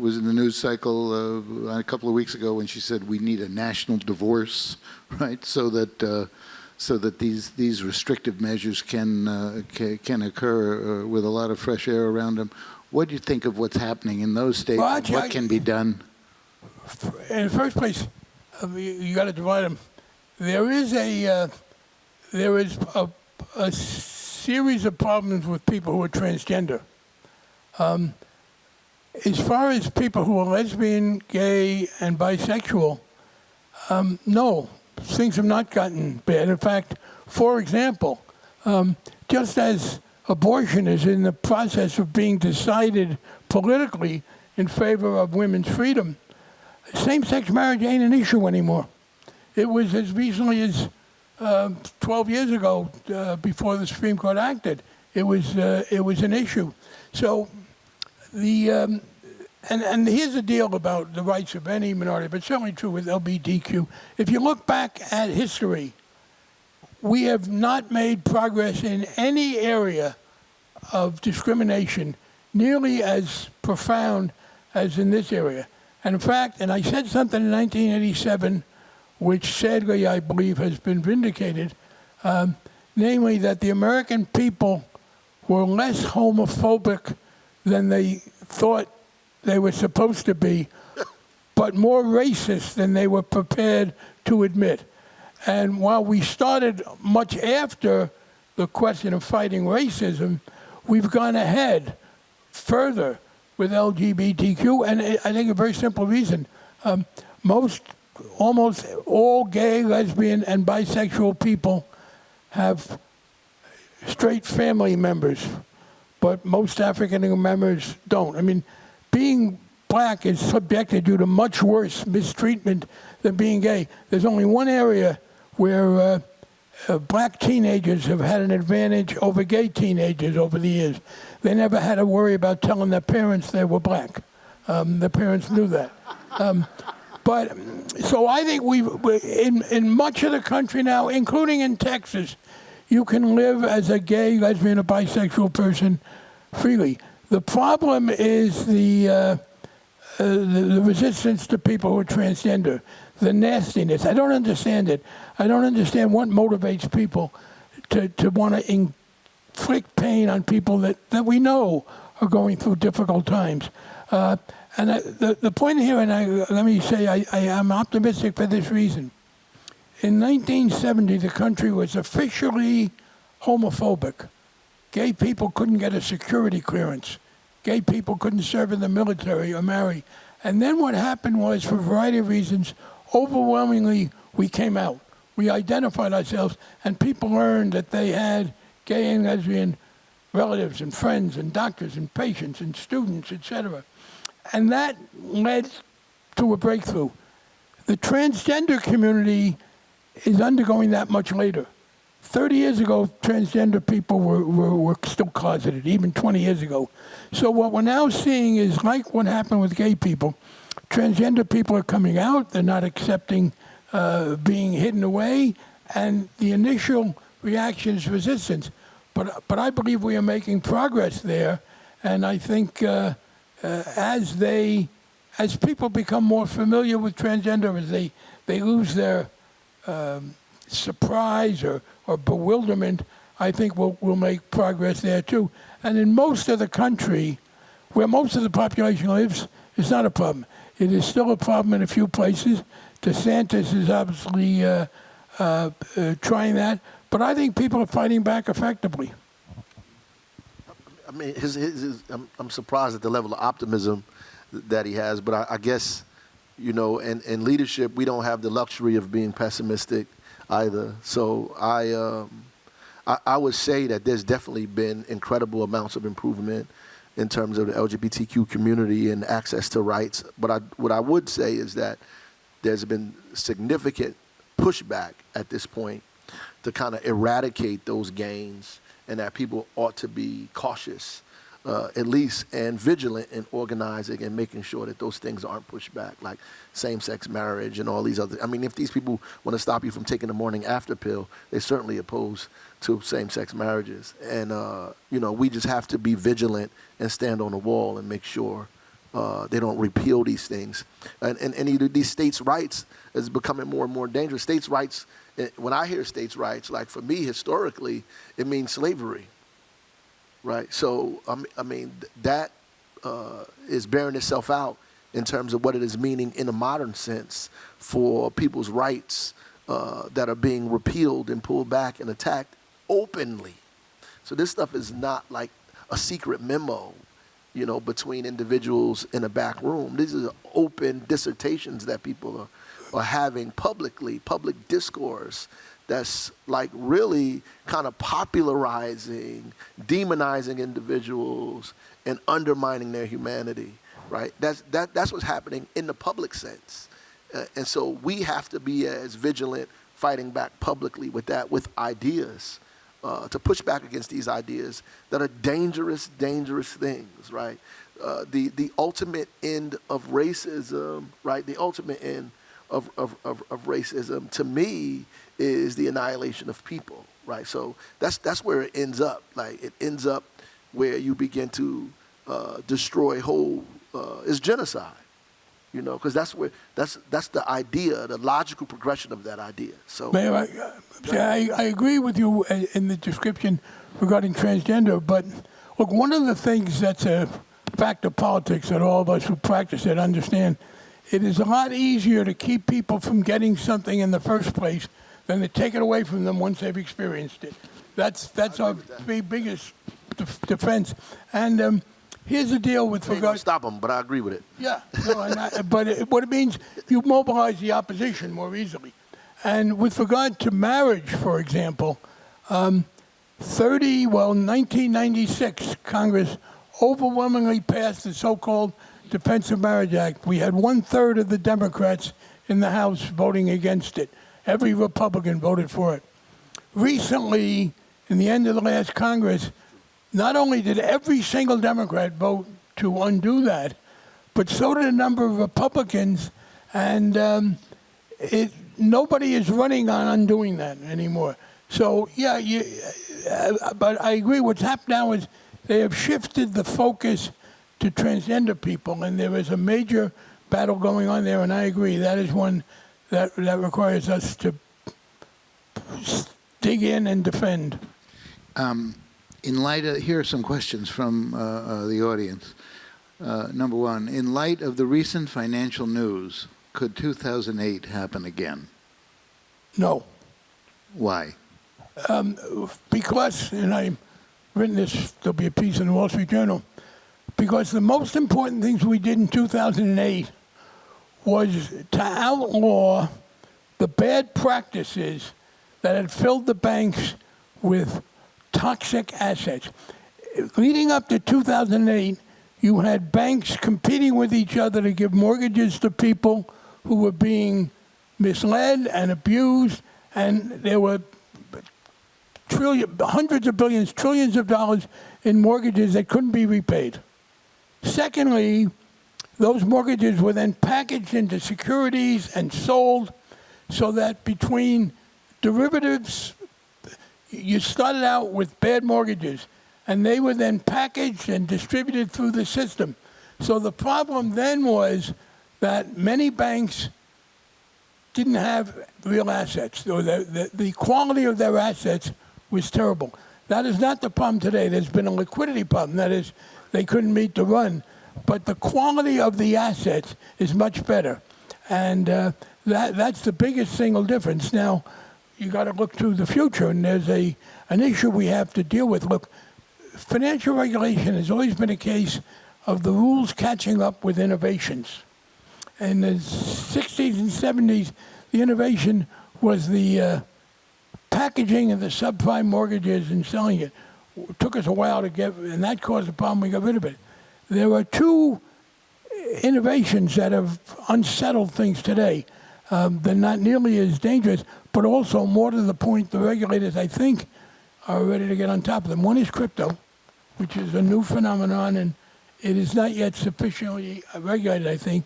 was in the news cycle a couple of weeks ago when she said we need a national divorce, right? So that these restrictive measures can occur with a lot of fresh air around them. What do you think of what's happening in those states? Well, actually, what can be done? In the first place, you got to divide them. There is a series of problems with people who are transgender. As far as people who are lesbian, gay, and bisexual, no, things have not gotten bad. In fact, for example, just as abortion is in the process of being decided politically in favor of women's freedom, same-sex marriage ain't an issue anymore. It was as recently as 12 years ago, before the Supreme Court acted, it was an issue. So and here's the deal about the rights of any minority, but certainly true with LGBTQ. If you look back at history, we have not made progress in any area of discrimination nearly as profound as in this area. And in fact, and I said something in 1987, which sadly I believe has been vindicated, namely that the American people were less homophobic than they thought they were supposed to be, but more racist than they were prepared to admit. And while we started much after the question of fighting racism, we've gone ahead further with LGBTQ, and I think a very simple reason. Almost all gay, lesbian, and bisexual people have straight family members, but most African members don't. I mean, being black has subjected you to much worse mistreatment than being gay. There's only one area where black teenagers have had an advantage over gay teenagers over the years. They never had to worry about telling their parents they were black. Their parents knew that. But so I think in much of the country now, including in Texas, you can live as a gay, lesbian, or bisexual person freely. The problem is the resistance to people who are transgender, the nastiness. I don't understand it. I don't understand what motivates people to want to inflict pain on people that we know are going through difficult times. And the point here, and let me say, I am optimistic for this reason. In 1970, the country was officially homophobic. Gay people couldn't get a security clearance. Gay people couldn't serve in the military or marry. And then what happened was, for a variety of reasons, overwhelmingly, we came out. We identified ourselves, and people learned that they had gay and lesbian relatives and friends and doctors and patients and students, etc. And that led to a breakthrough. The transgender community is undergoing that much later. 30 years ago, transgender people were still closeted, even 20 years ago. So what we're now seeing is, like what happened with gay people, transgender people are coming out, they're not accepting being hidden away, and the initial reaction is resistance. But I believe we are making progress there, and I think as people become more familiar with transgender, as they lose their surprise or bewilderment, I think we'll make progress there too. And in most of the country, where most of the population lives, it's not a problem. It is still a problem in a few places. DeSantis is obviously trying that, but I think people are fighting back effectively. I mean, I'm surprised at the level of optimism that he has, but I guess, you know, in leadership, we don't have the luxury of being pessimistic either. So I would say that there's definitely been incredible amounts of improvement in terms of the LGBTQ community and access to rights. But what I would say is that there's been significant pushback at this point to kind of eradicate those gains, and that people ought to be cautious, at least, and vigilant in organizing and making sure that those things aren't pushed back, like same-sex marriage and all these other. I mean, if these people want to stop you from taking the morning after pill, they certainly oppose to same-sex marriages. And, you know, we just have to be vigilant and stand on the wall and make sure they don't repeal these things. And these states' rights is becoming more and more dangerous. States' rights, when I hear states' rights, like for me, historically, it means slavery, right? So, I mean, that is bearing itself out in terms of what it is meaning in a modern sense for people's rights that are being repealed and pulled back and attacked openly. So this stuff is not like a secret memo, you know, between individuals in a back room. These are open dissertations that people are having publicly, public discourse that's like really kind of popularizing, demonizing individuals and undermining their humanity, right? That's what's happening in the public sense. And so we have to be as vigilant, fighting back publicly with that, with ideas, to push back against these ideas that are dangerous, dangerous things, right? The ultimate end of racism, right? The ultimate end of racism, to me, is the annihilation of people, right? So that's where it ends up. Like, it ends up where you begin to destroy whole, is genocide, you know, because that's the idea, the logical progression of that idea. So, Mayor, I agree with you in the description regarding transgender, but look, one of the things that's a fact of politics that all of us who practice it understand, it is a lot easier to keep people from getting something in the first place than to take it away from them once they've experienced it. That's our biggest defense. And here's the deal with you regard. don't stop them, but I agree with it. Yeah, no, but what it means, you mobilize the opposition more easily. And with regard to marriage, for example, 1996, Congress overwhelmingly passed the so-called Defense of Marriage Act. We had 1/3 of the Democrats in the House voting against it. Every Republican voted for it. Recently, in the end of the last Congress, not only did every single Democrat vote to undo that, but so did a number of Republicans, and nobody is running on undoing that anymore. So, yeah, but I agree. What's happened now is they have shifted the focus to transgender people, and there is a major battle going on there, and I agree. That is one that requires us to dig in and defend. In light of, here are some questions from the audience. Number one, in light of the recent financial news, could 2008 happen again? No. Why? Because, and I've written this, there'll be a piece in the Wall Street Journal, because the most important things we did in 2008 was to outlaw the bad practices that had filled the banks with toxic assets. Leading up to 2008, you had banks competing with each other to give mortgages to people who were being misled and abused, and there were hundreds of billions, trillions of dollars in mortgages that couldn't be repaid. Secondly, those mortgages were then packaged into securities and sold so that between derivatives, you started out with bad mortgages, and they were then packaged and distributed through the system. So the problem then was that many banks didn't have real assets, or the quality of their assets was terrible. That is not the problem today. There's been a liquidity problem. That is, they couldn't meet the run. But the quality of the assets is much better. And that's the biggest single difference. Now, you got to look to the future, and there's an issue we have to deal with. Look, financial regulation has always been a case of the rules catching up with innovations. In the 60s and 70s, the innovation was the packaging of the subprime mortgages and selling it. It took us a while to get, and that caused a problem. We got rid of it. There are two innovations that have unsettled things today. They're not nearly as dangerous, but also more to the point the regulators, I think, are ready to get on top of them. One is crypto, which is a new phenomenon, and it is not yet sufficiently regulated, I think.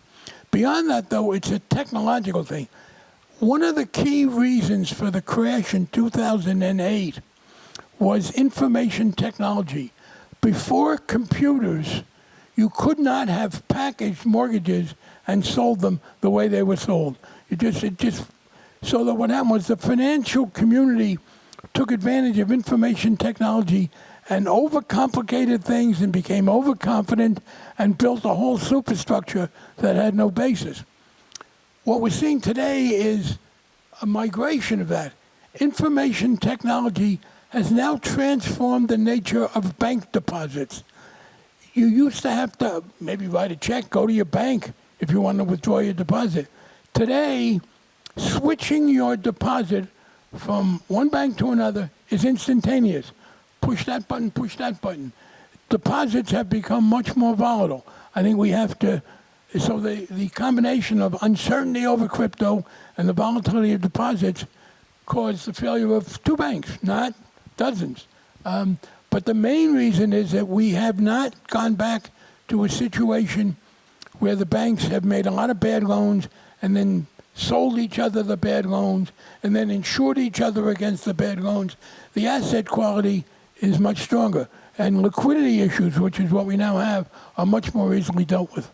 Beyond that, though, it's a technological thing. One of the key reasons for the crash in 2008 was information technology. Before computers, you could not have packaged mortgages and sold them the way they were sold. So that what happened was the financial community took advantage of information technology and overcomplicated things and became overconfident and built a whole superstructure that had no basis. What we're seeing today is a migration of that. Information technology has now transformed the nature of bank deposits. You used to have to maybe write a check, go to your bank if you want to withdraw your deposit. Today, switching your deposit from one bank to another is instantaneous. Push that button, push that button. Deposits have become much more volatile. I think we have to, so the combination of uncertainty over crypto and the volatility of deposits caused the failure of two banks, not dozens. But the main reason is that we have not gone back to a situation where the banks have made a lot of bad loans and then sold each other the bad loans and then insured each other against the bad loans. The asset quality is much stronger. And liquidity issues, which is what we now have, are much more easily dealt with.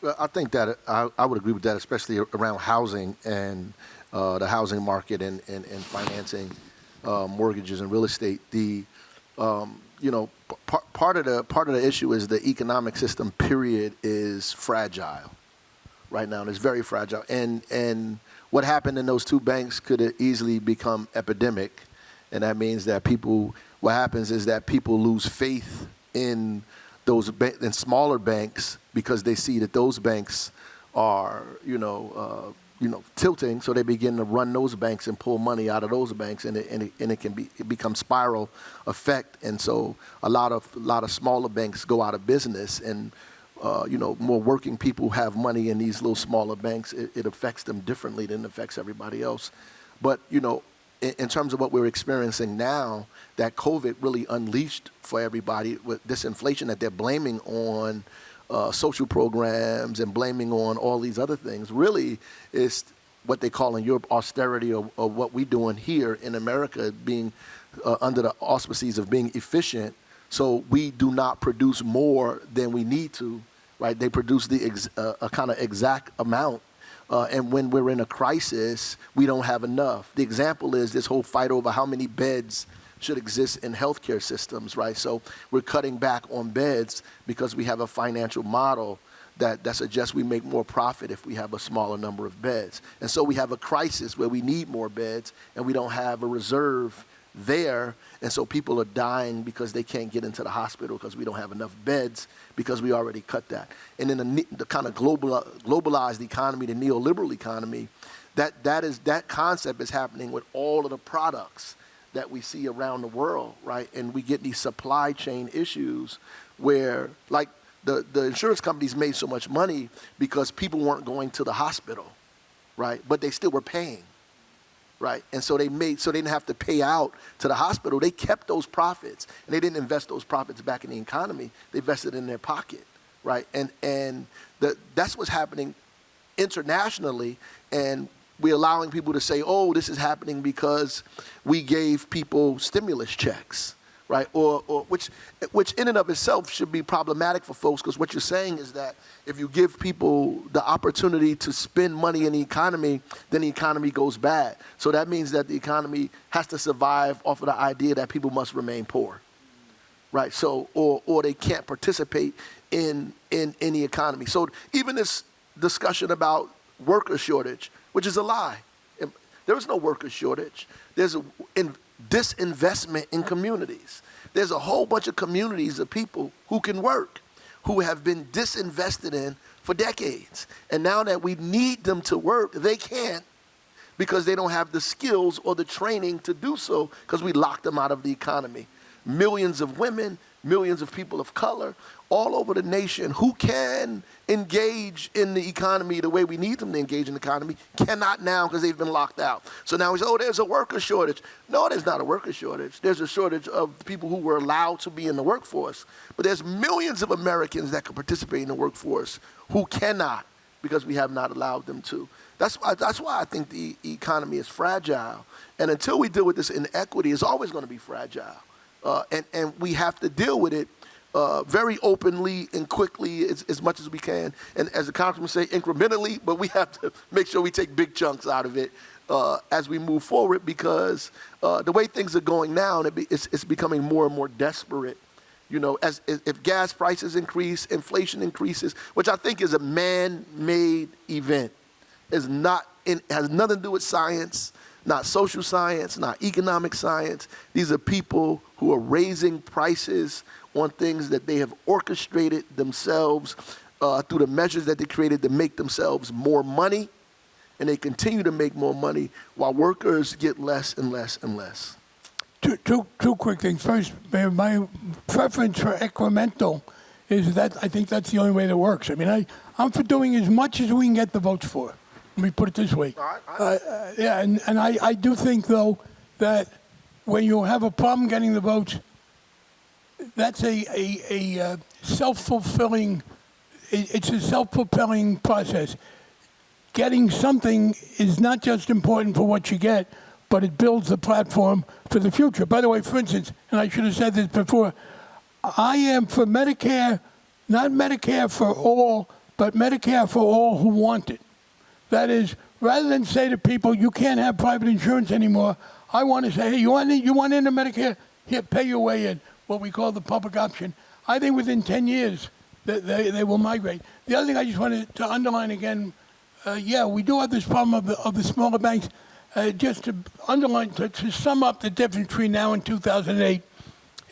Well, I think that I would agree with that, especially around housing and the housing market and financing mortgages and real estate. Part of the issue is the economic system. Period is fragile right now. It's very fragile, and what happened in those two banks could easily become epidemic, and that means that people. What happens is that people lose faith in those in smaller banks because they see that those banks are, tilting, so they begin to run those banks and pull money out of those banks, and it becomes spiral effect, and so a lot of smaller banks go out of business, and more working people have money in these little smaller banks. It affects them differently than it affects everybody else. But in terms of what we're experiencing now, that COVID really unleashed for everybody with this inflation that they're blaming on social programs and blaming on all these other things, really is what they call in Europe austerity, or what we're doing here in America, being under the auspices of being efficient. So we do not produce more than we need to, right? They produce a kind of exact amount. And when we're in a crisis, we don't have enough. The example is this whole fight over how many beds should exist in healthcare systems, right? So we're cutting back on beds because we have a financial model that suggests we make more profit if we have a smaller number of beds. And so we have a crisis where we need more beds and we don't have a reserve there. And so people are dying because they can't get into the hospital because we don't have enough beds because we already cut that. And in the kind of globalized economy, the neoliberal economy, that concept is happening with all of the products that we see around the world, right? And we get these supply chain issues where, like, the insurance companies made so much money because people weren't going to the hospital, right? But they still were paying, right? And so they didn't have to pay out to the hospital. They kept those profits, and they didn't invest those profits back in the economy. They invested in their pocket, right? And that's what's happening internationally, and we're allowing people to say, oh, this is happening because we gave people stimulus checks, right? Or which in and of itself should be problematic for folks, because what you're saying is that if you give people the opportunity to spend money in the economy, then the economy goes bad. So that means that the economy has to survive off of the idea that people must remain poor, right? So, or they can't participate in the economy. So even this discussion about worker shortage, which is a lie. There is no worker shortage. There's a disinvestment in communities. There's a whole bunch of communities of people who can work, who have been disinvested in for decades. And now that we need them to work, they can't because they don't have the skills or the training to do so because we locked them out of the economy. Millions of women, millions of people of color, all over the nation who can engage in the economy the way we need them to engage in the economy cannot now because they've been locked out. So now we say, oh, there's a worker shortage. No, there's not a worker shortage. There's a shortage of people who were allowed to be in the workforce. But there's millions of Americans that could participate in the workforce who cannot because we have not allowed them to. That's why I think the economy is fragile. And until we deal with this inequity, it's always going to be fragile. And we have to deal with it very openly and quickly as much as we can. And as the congressman say, incrementally, but we have to make sure we take big chunks out of it as we move forward because the way things are going now, it's becoming more and more desperate. If gas prices increase, inflation increases, which I think is a man-made event. Has nothing to do with science, not social science, not economic science. These are people who are raising prices on things that they have orchestrated themselves through the measures that they created to make themselves more money, and they continue to make more money while workers get less and less and less. Two quick things. First, my preference for incremental is that I think that's the only way that works. I mean, I'm for doing as much as we can get the votes for. Let me put it this way. Yeah, and I do think, though, that when you have a problem getting the votes, that's a self-fulfilling, it's a self-fulfilling process. Getting something is not just important for what you get, but it builds the platform for the future. By the way, for instance, and I should have said this before, I am for Medicare, not Medicare for all, but Medicare for all who want it. That is, rather than say to people, you can't have private insurance anymore, I want to say, hey, you want into Medicare? Here, pay your way in, what we call the public option. I think within 10 years, they will migrate. The other thing I just wanted to underline again, we do have this problem of the smaller banks. Just to underline, to sum up the difference between now and 2008.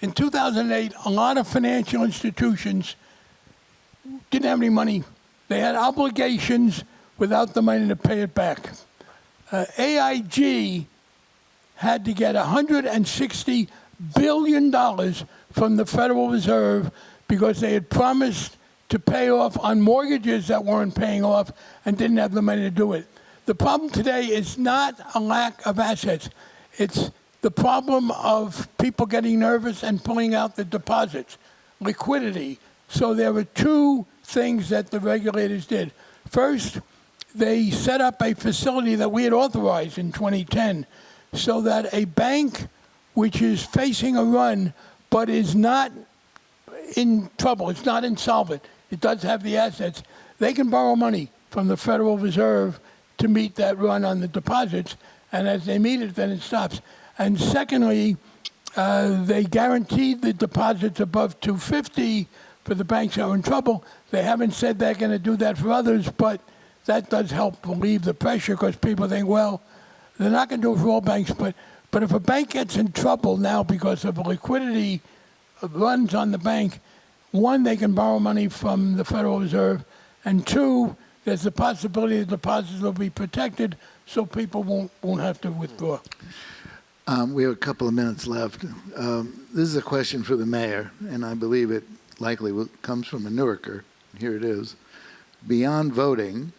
In 2008, a lot of financial institutions didn't have any money. They had obligations without the money to pay it back. AIG had to get $160 billion from the Federal Reserve because they had promised to pay off on mortgages that weren't paying off and didn't have the money to do it. The problem today is not a lack of assets. It's the problem of people getting nervous and pulling out the deposits, liquidity. So there were two things that the regulators did. First, they set up a facility that we had authorized in 2010 so that a bank which is facing a run but is not in trouble, it's not insolvent, it does have the assets, they can borrow money from the Federal Reserve to meet that run on the deposits, and as they meet it, then it stops. And secondly, they guaranteed the deposits above 250 for the banks that are in trouble. They haven't said they're going to do that for others, but that does help relieve the pressure because people think, well, they're not going to do it for all banks, but if a bank gets in trouble now because of liquidity runs on the bank, one, they can borrow money from the Federal Reserve, and two, there's the possibility the deposits will be protected so people won't have to withdraw. We have a couple of minutes left. This is a question for the mayor, and I believe it likely comes from a Newarker. Here it is. Beyond voting,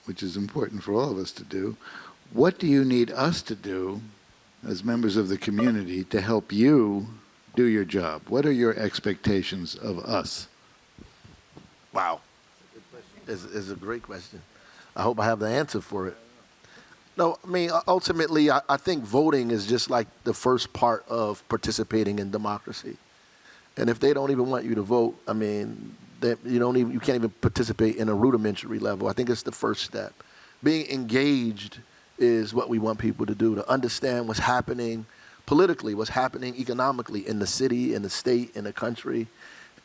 which is important for all of us to do, what do you need us to do as members of the community to help you do your job? What are your expectations of us? Wow. It's a great question. I hope I have the answer for it. No, I mean, ultimately, I think voting is just like the first part of participating in democracy. And if they don't even want you to vote, I mean, you can't even participate in a rudimentary level. I think it's the first step. Being engaged is what we want people to do, to understand what's happening politically, what's happening economically in the city, in the state, in the country,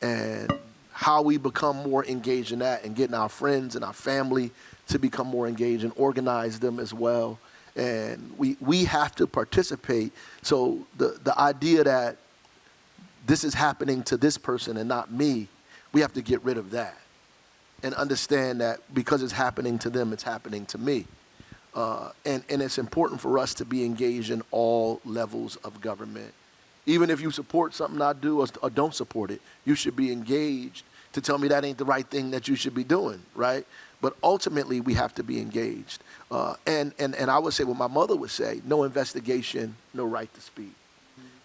and how we become more engaged in that and getting our friends and our family to become more engaged and organize them as well. And we have to participate. So the idea that this is happening to this person and not me, we have to get rid of that and understand that because it's happening to them, it's happening to me. And it's important for us to be engaged in all levels of government. Even if you support something I do or don't support it, you should be engaged to tell me that ain't the right thing that you should be doing, right? But ultimately, we have to be engaged. And I would say what my mother would say, no investigation, no right to speak.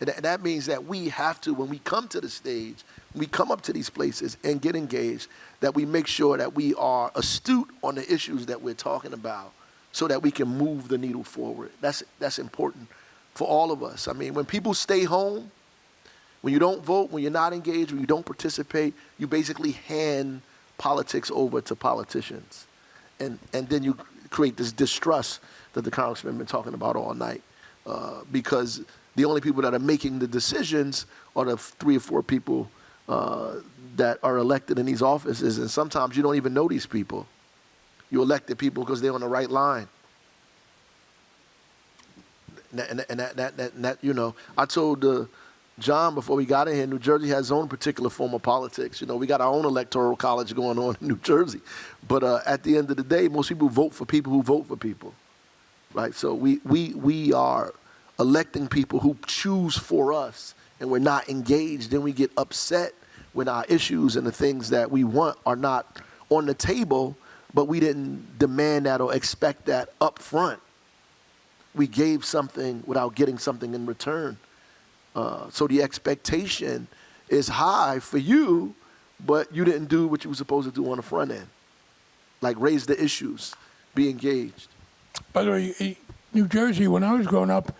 And that means that we have to, when we come to the stage, when we come up to these places and get engaged, that we make sure that we are astute on the issues that we're talking about so that we can move the needle forward. That's important for all of us. I mean, when people stay home, when you don't vote, when you're not engaged, when you don't participate, you basically hand politics over to politicians. And then you create this distrust that the congressman has been talking about all night. Because the only people that are making the decisions are the 3 or 4 people that are elected in these offices. And sometimes you don't even know these people. You elected people because they're on the right line. And that you know, I told John before we got in here, New Jersey has its own particular form of politics. You know, we got our own electoral college going on in New Jersey. But at the end of the day, most people vote for people who vote for people, right? So we are electing people who choose for us, and we're not engaged. Then we get upset when our issues and the things that we want are not on the table, but we didn't demand that or expect that up front. We gave something without getting something in return. So the expectation is high for you, but you didn't do what you were supposed to do on the front end. Like raise the issues, be engaged. By the way, New Jersey, when I was growing up,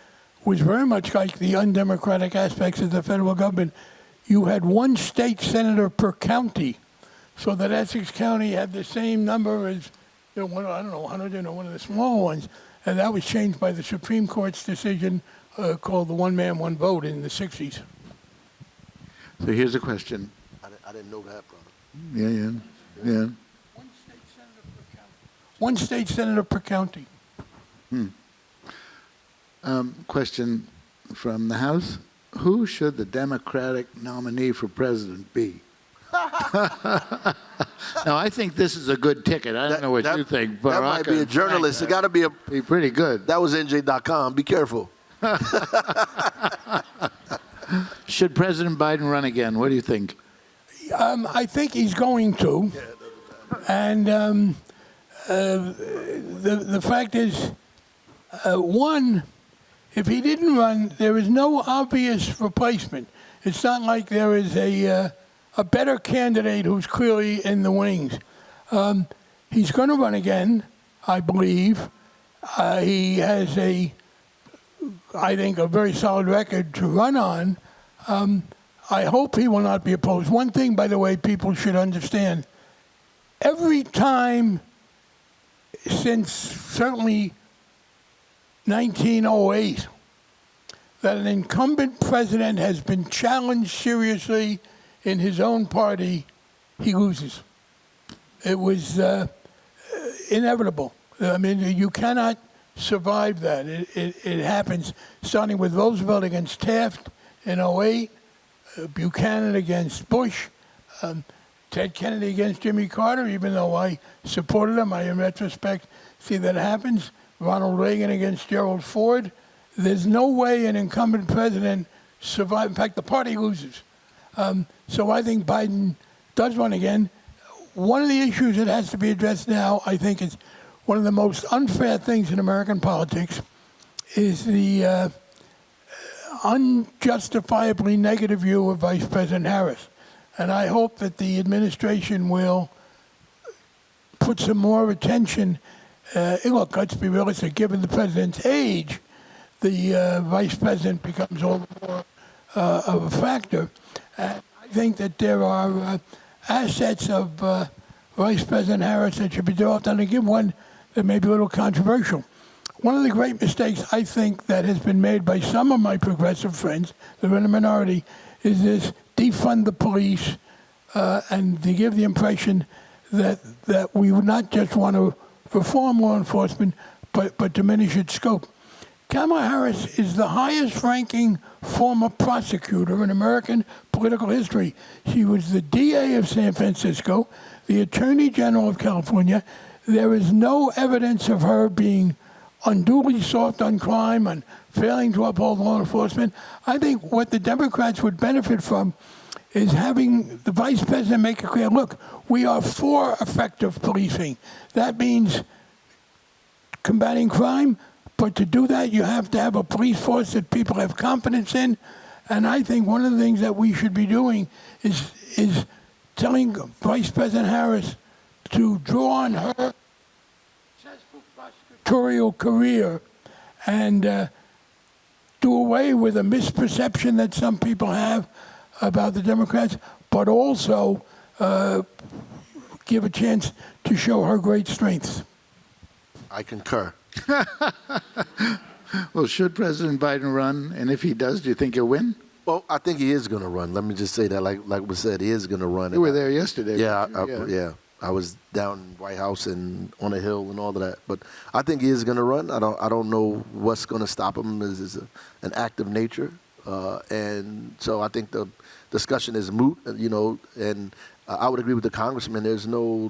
was very much like the undemocratic aspects of the federal government. You had one state senator per county, so that Essex County had the same number as, I don't know, 100, one of the small ones. And that was changed by the Supreme Court's decision called the one man, one vote in the 60s. So here's a question. I didn't know that, brother. Yeah. One state senator per county. One state senator per county. Question from the House. Who should the Democratic nominee for president be? No, I think this is a good ticket. I don't know what you think. That might be a journalist. It got to be be pretty good. That was NJ.com. Be careful. Should President Biden run again? What do you think? I think he's going to. And the fact is, one, if he didn't run, there is no obvious replacement. It's not like there is a better candidate who's clearly in the wings. He's going to run again, I believe. He has I think, a very solid record to run on. I hope he will not be opposed. One thing, by the way, people should understand. Every time since certainly 1908 that an incumbent president has been challenged seriously in his own party, he loses. It was inevitable. I mean, you cannot survive that. It happens, starting with Roosevelt against Taft in 08, Buchanan against Bush, Ted Kennedy against Jimmy Carter, even though I supported him. I, in retrospect, see that happens. Ronald Reagan against Gerald Ford. There's no way an incumbent president survives. In fact, the party loses. So I think Biden does run again. One of the issues that has to be addressed now, I think, is one of the most unfair things in American politics is the unjustifiably negative view of Vice President Harris. And I hope that the administration will put some more attention. Look, let's be realistic. Given the president's age, the vice president becomes all the more of a factor. And I think that there are assets of Vice President Harris that should be developed. And I give one that may be a little controversial. One of the great mistakes I think that has been made by some of my progressive friends, they're in a minority, is this defund the police and to give the impression that we would not just want to reform law enforcement, but diminish its scope. Kamala Harris is the highest-ranking former prosecutor in American political history. She was the DA of San Francisco, the Attorney General of California. There is no evidence of her being unduly soft on crime and failing to uphold law enforcement. I think what the Democrats would benefit from is having the vice president make it clear, look, we are for effective policing. That means combating crime, but to do that, you have to have a police force that people have confidence in. And I think one of the things that we should be doing is telling Vice President Harris to draw on her successful prosecutorial career and do away with a misperception that some people have about the Democrats, but also give a chance to show her great strengths. I concur. Well, should President Biden run? And if he does, do you think he'll win? Well, I think he is going to run. Let me just say that, like we said, he is going to run. You were there yesterday. Yeah, weren't you? yeah. I was down in White House and on a hill and all of that. But I think he is going to run. I don't know what's going to stop him. Is an act of nature, and so I think the discussion is moot. You know, and I would agree with the congressman. There's no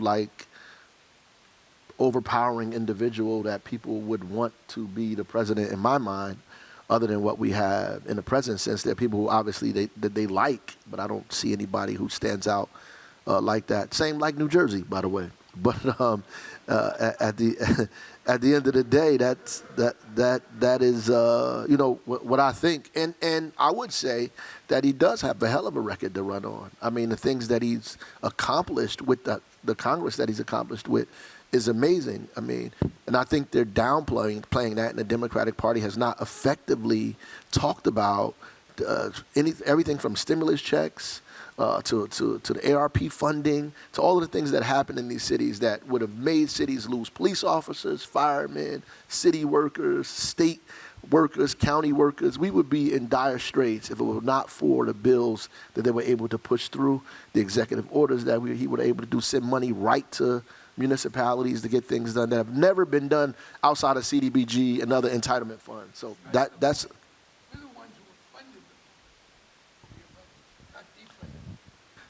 overpowering individual that people would want to be the president in my mind, other than what we have in the present sense. There are people who obviously they like, but I don't see anybody who stands out like that. Same like New Jersey, by the way. But at the end of the day, that is you know what I think, and I would say that he does have a hell of a record to run on. I mean, the things that he's accomplished with the Congress that he's accomplished with is amazing. I mean, and I think they're playing that, and the Democratic Party has not effectively talked about everything from stimulus checks to the ARP funding, to all of the things that happen in these cities that would have made cities lose police officers, firemen, city workers, state workers, county workers. We would be in dire straits if it were not for the bills that they were able to push through, the executive orders that he was able to do, send money right to municipalities to get things done that have never been done outside of CDBG and other entitlement funds. So that's We're the ones who funded them, not defunded them.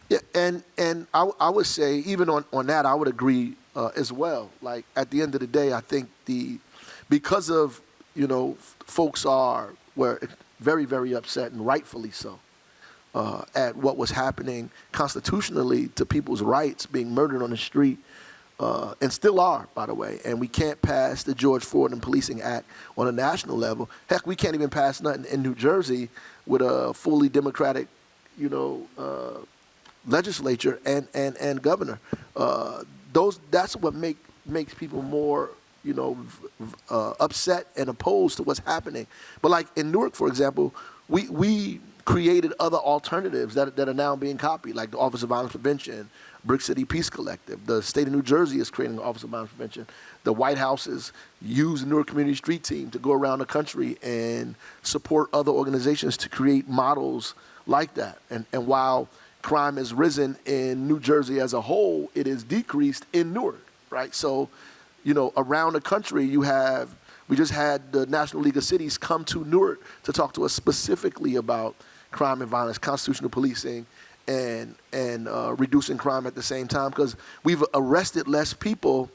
Yeah, and I would say even on that I would agree as well. Like at the end of the day, I think because of folks were very very upset and rightfully so at what was happening constitutionally to people's rights being murdered on the street. And still are, by the way. And we can't pass the George Floyd and Policing Act on a national level. Heck, we can't even pass nothing in New Jersey with a fully Democratic, legislature and governor. That's what makes people more, upset and opposed to what's happening. But like in Newark, for example, we created other alternatives that are now being copied, like the Office of Violence Prevention, Brick City Peace Collective. The state of New Jersey is creating an Office of Violence Prevention. The White House is using the Newark Community Street Team to go around the country and support other organizations to create models like that. And while crime has risen in New Jersey as a whole, it is decreased in Newark, right? So, around the country we just had the National League of Cities come to Newark to talk to us specifically about crime and violence, constitutional policing, and reducing crime at the same time, because we've arrested less people,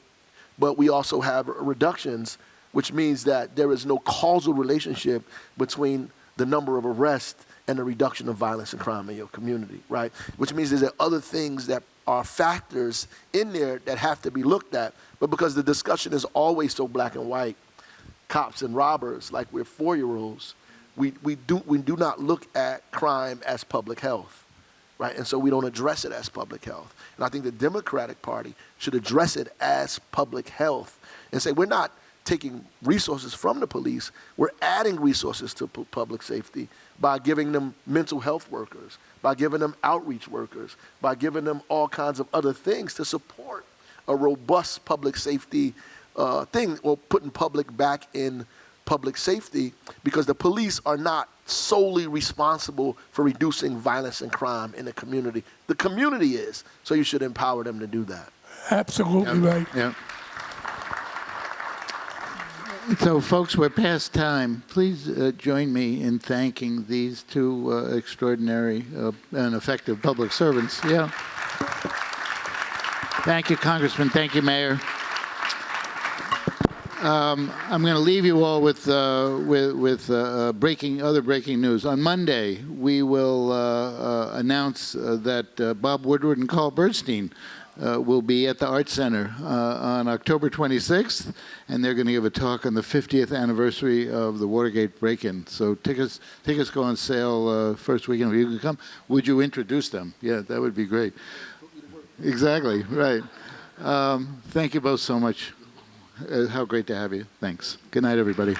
but we also have reductions, which means that there is no causal relationship between the number of arrests and the reduction of violence and crime in your community, right? Which means there are other things that are factors in there that have to be looked at, but because the discussion is always so black and white, cops and robbers, like we're 4-year-olds, we do not look at crime as public health. Right? And so we don't address it as public health. And I think the Democratic Party should address it as public health and say we're not taking resources from the police, we're adding resources to public safety by giving them mental health workers, by giving them outreach workers, by giving them all kinds of other things to support a robust public safety thing, or putting public back in public safety, because the police are not solely responsible for reducing violence and crime in the community. The community is, so you should empower them to do that. Absolutely right. Yeah. So, folks, we're past time. Please join me in thanking these two extraordinary and effective public servants. Yeah. Thank you, Congressman. Thank you, Mayor. I'm going to leave you all with other breaking news. On Monday, we will announce that Bob Woodward and Carl Bernstein will be at the Art Center on October 26th, and they're going to give a talk on the 50th anniversary of the Watergate break-in. So tickets go on sale first weekend. If you can come, would you introduce them? Yeah, that would be great. Exactly, right. Thank you both so much. How great to have you. Thanks. Good night, everybody.